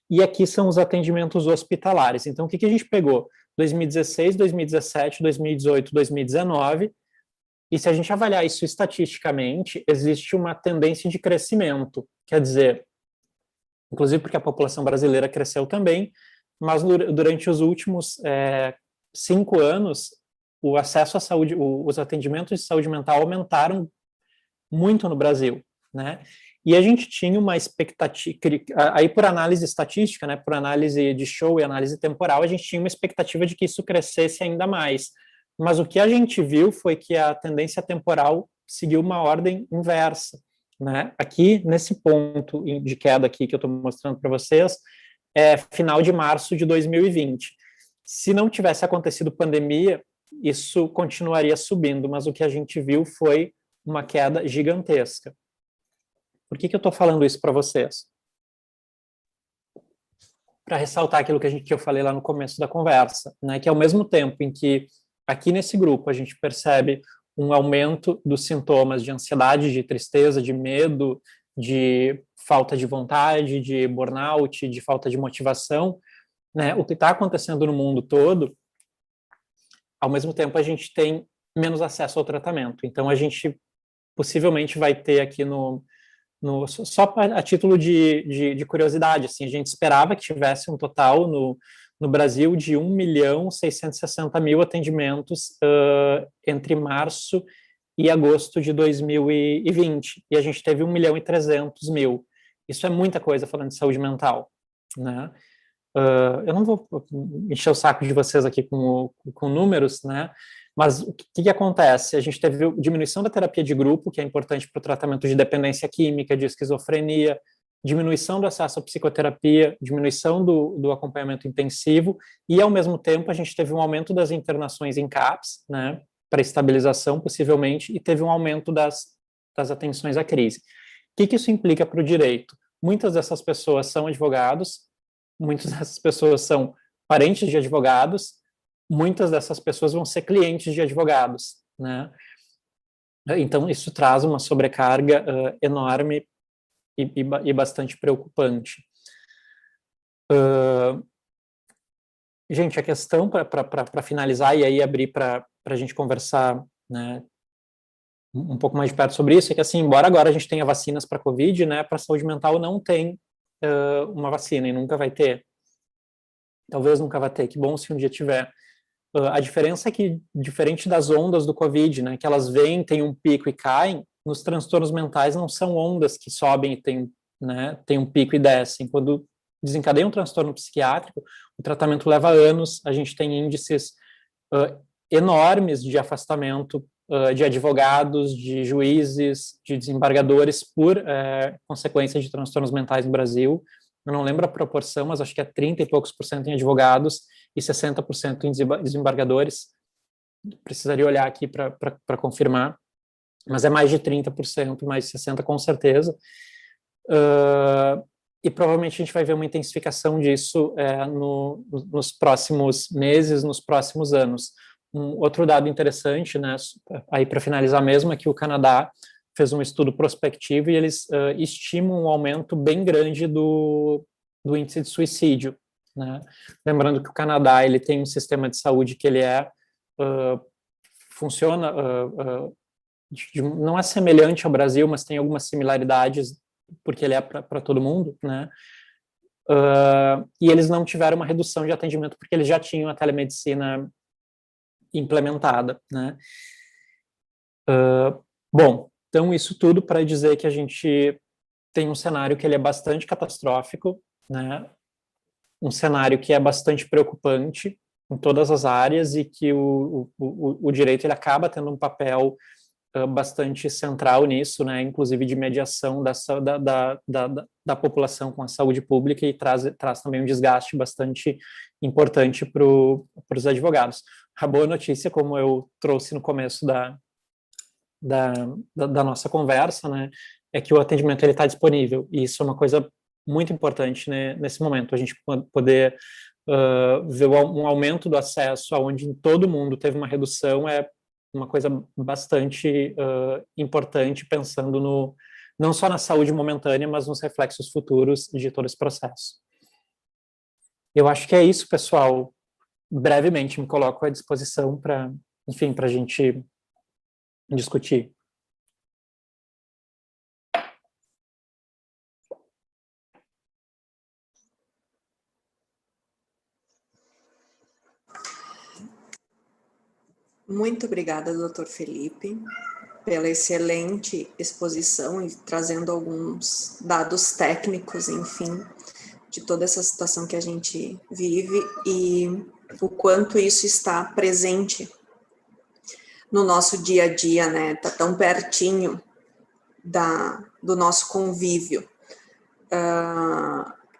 E aqui são os atendimentos hospitalares. Então, o que a gente pegou? 2016, 2017, 2018, 2019, e se a gente avaliar isso estatisticamente, existe uma tendência de crescimento, quer dizer, inclusive porque a população brasileira cresceu também, mas durante os últimos 5 anos, o acesso à saúde, os atendimentos de saúde mental aumentaram muito no Brasil, né? E a gente tinha uma expectativa, aí por análise estatística, né, por análise de show e análise temporal, a gente tinha uma expectativa de que isso crescesse ainda mais. Mas o que a gente viu foi que a tendência temporal seguiu uma ordem inversa, né? Aqui, nesse ponto de queda aqui que eu estou mostrando para vocês, é final de março de 2020. Se não tivesse acontecido pandemia, isso continuaria subindo, mas o que a gente viu foi uma queda gigantesca. Por que eu estou falando isso para vocês? Para ressaltar aquilo que eu falei lá no começo da conversa, né? Que ao mesmo tempo em que aqui nesse grupo a gente percebe um aumento dos sintomas de ansiedade, de tristeza, de medo, de falta de vontade, de burnout, de falta de motivação, né? O que está acontecendo no mundo todo, ao mesmo tempo a gente tem menos acesso ao tratamento. Então a gente possivelmente vai ter aqui só a título de curiosidade, assim, a gente esperava que tivesse um total no Brasil de 1.660.000 atendimentos entre março e agosto de 2020, e a gente teve 1.300.000. Isso é muita coisa falando de saúde mental, né? Eu não vou encher o saco de vocês aqui com números, né? Mas o que acontece? A gente teve diminuição da terapia de grupo, que é importante para o tratamento de dependência química, de esquizofrenia, diminuição do acesso à psicoterapia, diminuição do acompanhamento intensivo, e, ao mesmo tempo, a gente teve um aumento das internações em CAPs, né, para estabilização, possivelmente, e teve um aumento das atenções à crise. O que isso implica para o direito? Muitas dessas pessoas são advogados, muitas dessas pessoas são parentes de advogados, muitas dessas pessoas vão ser clientes de advogados, né? Então, isso traz uma sobrecarga enorme e bastante preocupante. Gente, a questão, para finalizar e aí abrir para a gente conversar, né, um pouco mais de perto sobre isso, é que, assim, embora agora a gente tenha vacinas para a Covid, né, para a saúde mental não tem uma vacina e nunca vai ter. Talvez nunca vai ter, que bom se um dia tiver. A diferença é que, diferente das ondas do Covid, né, que elas vêm, tem um pico e caem, nos transtornos mentais não são ondas que sobem e tem um pico e descem. Quando desencadeia um transtorno psiquiátrico, o tratamento leva anos, a gente tem índices enormes de afastamento de advogados, de juízes, de desembargadores por consequência de transtornos mentais no Brasil. Eu não lembro a proporção, mas acho que é 30 e poucos por cento em advogados e 60% em desembargadores. Precisaria olhar aqui para confirmar, mas é mais de 30%, mais de 60% com certeza. E provavelmente a gente vai ver uma intensificação disso nos próximos meses, nos próximos anos. Um outro dado interessante, né, aí para finalizar mesmo, é que o Canadá fez um estudo prospectivo e eles estimam um aumento bem grande do índice de suicídio, né? Lembrando que o Canadá ele tem um sistema de saúde que ele funciona, não é semelhante ao Brasil, mas tem algumas similaridades, porque ele é para todo mundo, né? E eles não tiveram uma redução de atendimento porque eles já tinham a telemedicina implementada, né? Bom, então isso tudo para dizer que a gente tem um cenário que ele é bastante catastrófico, né? Um cenário que é bastante preocupante em todas as áreas e que o direito ele acaba tendo um papel bastante central nisso, né? Inclusive de mediação da população com a saúde pública, e traz também um desgaste bastante importante para os advogados. A boa notícia, como eu trouxe no começo da nossa conversa, né, é que o atendimento está disponível, e isso é uma coisa muito importante, né, nesse momento, a gente poder ver um aumento do acesso, onde em todo mundo teve uma redução, é uma coisa bastante importante, pensando não só na saúde momentânea, mas nos reflexos futuros de todo esse processo. Eu acho que é isso, pessoal. Brevemente me coloco à disposição para a gente discutir. Muito obrigada, doutor Felipe, pela excelente exposição e trazendo alguns dados técnicos, enfim, de toda essa situação que a gente vive e o quanto isso está presente no nosso dia a dia, né? Está tão pertinho do nosso convívio.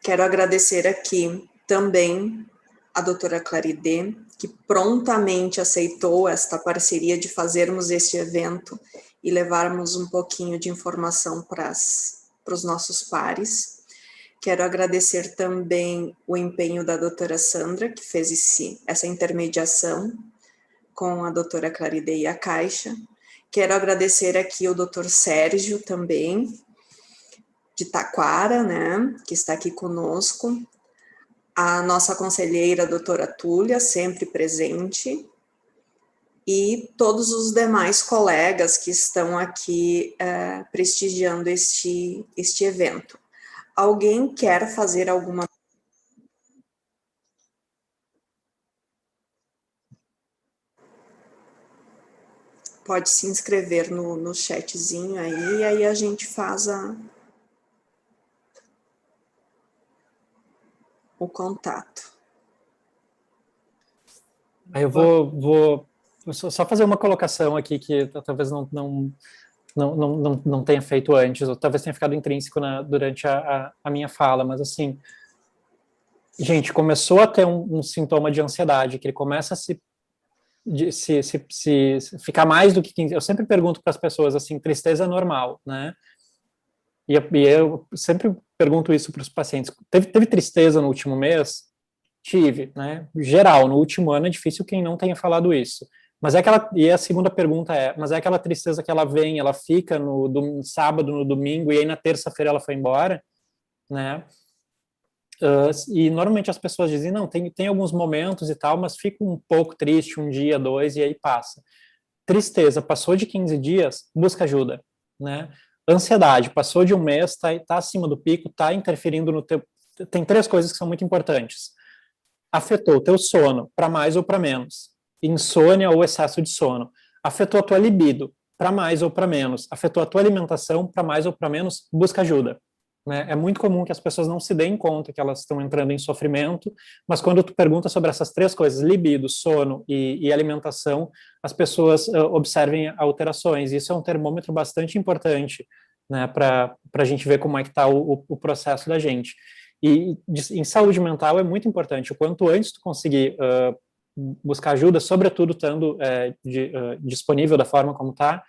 Quero agradecer aqui também a doutora Claridê, que prontamente aceitou esta parceria de fazermos este evento e levarmos um pouquinho de informação para os nossos pares. Quero agradecer também o empenho da doutora Sandra, que fez essa intermediação com a doutora Claridê e a Caixa. Quero agradecer aqui o doutor Sérgio também, de Taquara, né, que está aqui conosco. A nossa conselheira, a doutora Túlia, sempre presente, e todos os demais colegas que estão aqui prestigiando este evento. Alguém quer fazer alguma... Pode se inscrever no chatzinho aí, e aí a gente faz o contato. Eu vou só fazer uma colocação aqui que talvez não tenha feito antes, ou talvez tenha ficado intrínseco durante a minha fala, mas assim, gente, começou a ter um sintoma de ansiedade, que ele começa a se ficar mais do que 15... Eu sempre pergunto para as pessoas assim, tristeza é normal, né? E eu sempre pergunto isso para os pacientes. Teve tristeza no último mês? Tive, né? Geral, no último ano é difícil quem não tenha falado isso. Mas e a segunda pergunta mas é aquela tristeza que ela fica no sábado, no domingo, e aí na terça-feira ela foi embora, né? E normalmente as pessoas dizem, não, tem alguns momentos e tal, mas fica um pouco triste, um dia, 2, e aí passa. Tristeza, passou de 15 dias, busca ajuda, né? Ansiedade, passou de um mês, tá acima do pico, tá interferindo no teu... Tem 3 coisas que são muito importantes. Afetou o teu sono, para mais ou para menos. insônia ou excesso de sono. Afetou a tua libido, para mais ou para menos. Afetou a tua alimentação, para mais ou para menos, busca ajuda. Né? É muito comum que as pessoas não se deem conta que elas estão entrando em sofrimento, mas quando tu pergunta sobre essas três coisas, libido, sono e alimentação, as pessoas observem alterações. Isso é um termômetro bastante importante, né, para a gente ver como é que está o processo da gente. E em saúde mental é muito importante. O quanto antes tu conseguir buscar ajuda, sobretudo estando disponível da forma como está,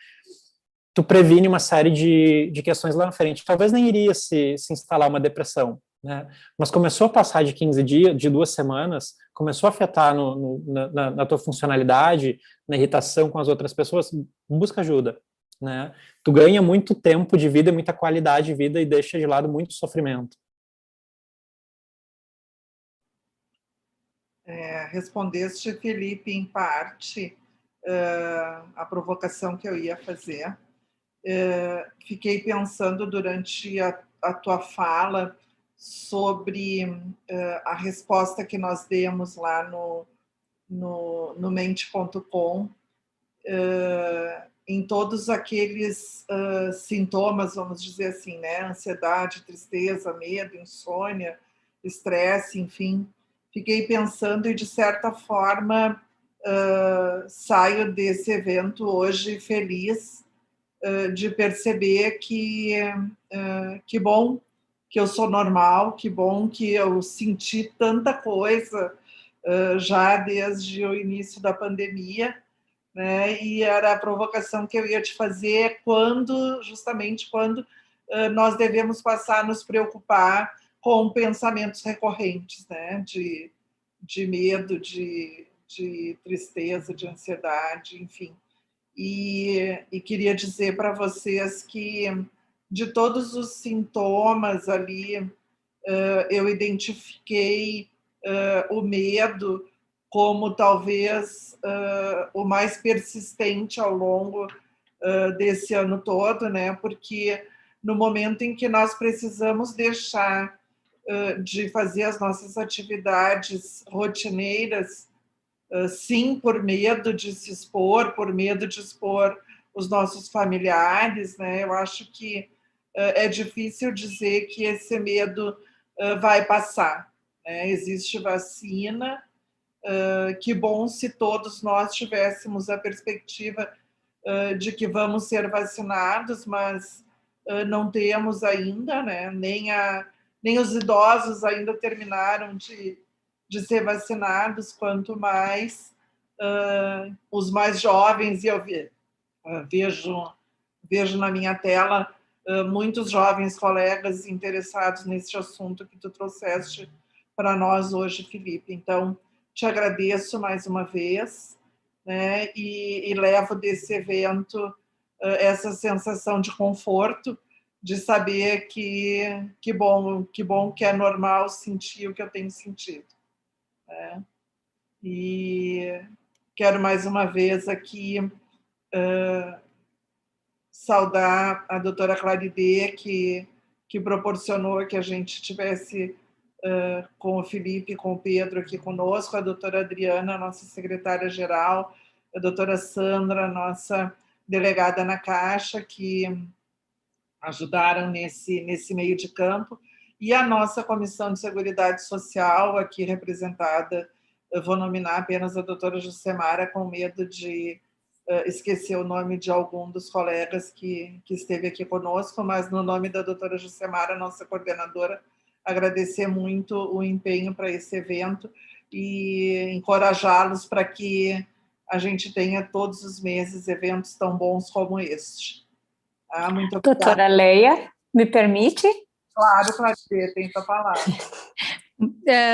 tu previne uma série de questões lá na frente. Talvez nem iria se instalar uma depressão, né? Mas começou a passar de 15 dias, de 2 semanas, começou a afetar na tua funcionalidade, na irritação com as outras pessoas, busca ajuda, né? Tu ganha muito tempo de vida, muita qualidade de vida e deixa de lado muito sofrimento. Respondeste, Felipe, em parte, a provocação que eu ia fazer. Fiquei pensando durante a tua fala sobre a resposta que nós demos lá no mente.com, em todos aqueles sintomas, vamos dizer assim, né? Ansiedade, tristeza, medo, insônia, estresse, enfim. Fiquei pensando e, de certa forma, saio desse evento hoje feliz de perceber que bom que eu sou normal, que bom que eu senti tanta coisa já desde o início da pandemia, né? E era a provocação que eu ia te fazer justamente quando nós devemos passar a nos preocupar com pensamentos recorrentes, né? De medo, de tristeza, de ansiedade, enfim. E queria dizer para vocês que, de todos os sintomas ali, eu identifiquei o medo como talvez o mais persistente ao longo desse ano todo, né? Porque no momento em que nós precisamos deixar de fazer as nossas atividades rotineiras, sim, por medo de se expor, por medo de expor os nossos familiares, né? Eu acho que é difícil dizer que esse medo vai passar, né? Existe vacina, que bom se todos nós tivéssemos a perspectiva de que vamos ser vacinados, mas não temos ainda, né? Nem os idosos ainda terminaram de ser vacinados, quanto mais os mais jovens, e eu vejo na minha tela muitos jovens colegas interessados nesse assunto que tu trouxeste para nós hoje, Felipe. Então, te agradeço mais uma vez, né, e levo desse evento essa sensação de conforto, de saber que bom que é normal sentir o que eu tenho sentido. E quero mais uma vez aqui saudar a doutora Claride, que proporcionou que a gente tivesse com o Felipe, com o Pedro aqui conosco, a doutora Adriana, nossa secretária-geral, a doutora Sandra, nossa delegada na Caixa, que ajudaram nesse meio de campo, e a nossa Comissão de Seguridade Social, aqui representada, eu vou nominar apenas a doutora Juscemara, com medo de esquecer o nome de algum dos colegas que esteve aqui conosco, mas no nome da doutora Juscemara, nossa coordenadora, agradecer muito o empenho para esse evento e encorajá-los para que a gente tenha todos os meses eventos tão bons como este. Muito obrigada. Doutora Leia, me permite? Claro, Claride, tem a palavra.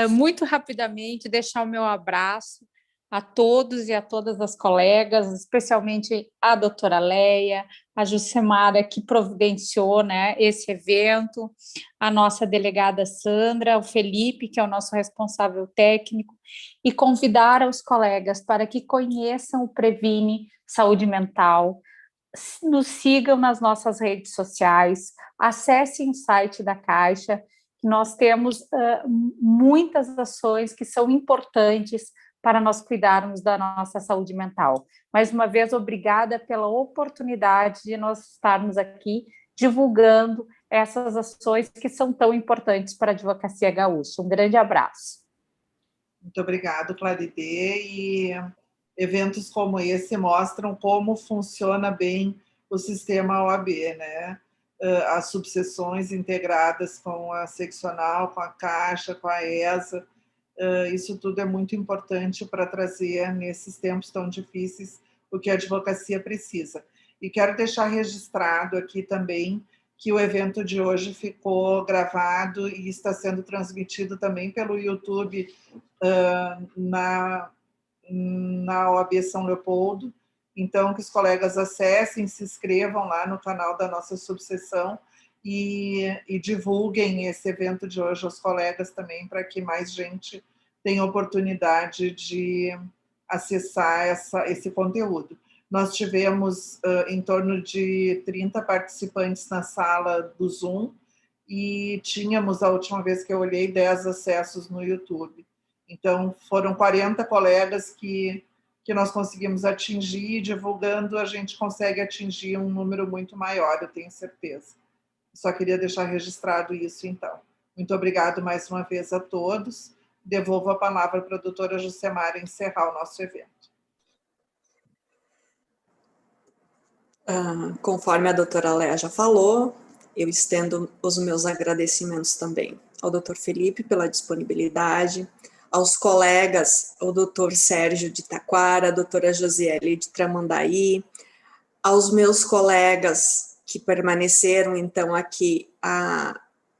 Muito rapidamente, deixar o meu abraço a todos e a todas as colegas, especialmente a doutora Leia, a Juscemara, que providenciou, né, esse evento, a nossa delegada Sandra, o Felipe, que é o nosso responsável técnico, e convidar os colegas para que conheçam o Previne Saúde Mental, nos sigam nas nossas redes sociais, acessem o site da Caixa, que nós temos muitas ações que são importantes para nós cuidarmos da nossa saúde mental. Mais uma vez, obrigada pela oportunidade de nós estarmos aqui divulgando essas ações que são tão importantes para a advocacia gaúcha. Um grande abraço. Muito obrigado, Claridê. E eventos como esse mostram como funciona bem o sistema OAB, né? As subseções integradas com a seccional, com a Caixa, com a ESA, isso tudo é muito importante para trazer, nesses tempos tão difíceis, o que a advocacia precisa. E quero deixar registrado aqui também que o evento de hoje ficou gravado e está sendo transmitido também pelo YouTube na OAB São Leopoldo. Então, que os colegas acessem, se inscrevam lá no canal da nossa subseção e divulguem esse evento de hoje aos colegas também, para que mais gente tenha oportunidade de acessar esse conteúdo. Nós tivemos em torno de 30 participantes na sala do Zoom e tínhamos, a última vez que eu olhei, 10 acessos no YouTube. Então, foram 40 colegas que nós conseguimos atingir, e divulgando a gente consegue atingir um número muito maior, eu tenho certeza. Só queria deixar registrado isso, então. Muito obrigado mais uma vez a todos. Devolvo a palavra para a doutora Jussemara encerrar o nosso evento. Conforme a doutora Léa já falou, eu estendo os meus agradecimentos também ao doutor Felipe pela disponibilidade, aos colegas, o doutor Sérgio de Taquara, a doutora Josiele de Tramandaí, aos meus colegas que permaneceram, então, aqui,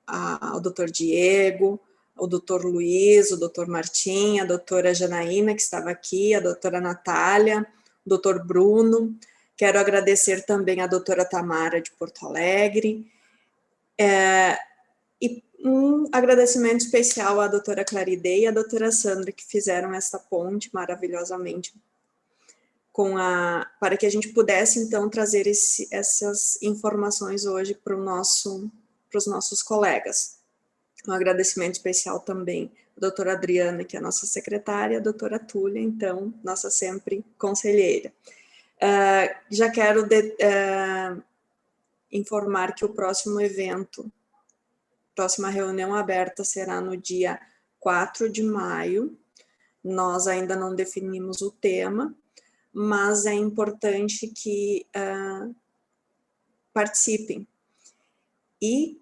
ao doutor Diego, o doutor Luiz, o doutor Martim, a doutora Janaína, que estava aqui, a doutora Natália, o doutor Bruno. Quero agradecer também a doutora Tamara, de Porto Alegre, e um agradecimento especial à doutora Claridê e à doutora Sandra, que fizeram essa ponte maravilhosamente para que a gente pudesse, então, trazer essas informações hoje para os nossos colegas. Um agradecimento especial também à doutora Adriana, que é a nossa secretária, a doutora Túlia, então, nossa sempre conselheira. Já quero informar que o próximo evento, próxima reunião aberta será no dia 4 de maio. Nós ainda não definimos o tema, mas é importante que participem. E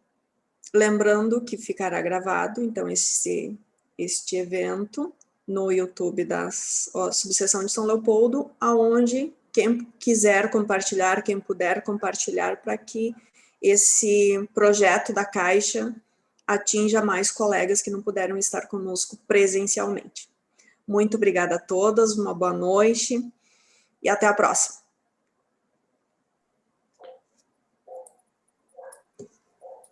lembrando que ficará gravado, então, este evento no YouTube da subseção de São Leopoldo, aonde quem quiser compartilhar, quem puder compartilhar, para que esse projeto da Caixa atinja mais colegas que não puderam estar conosco presencialmente. Muito obrigada a todas, uma boa noite e até a próxima.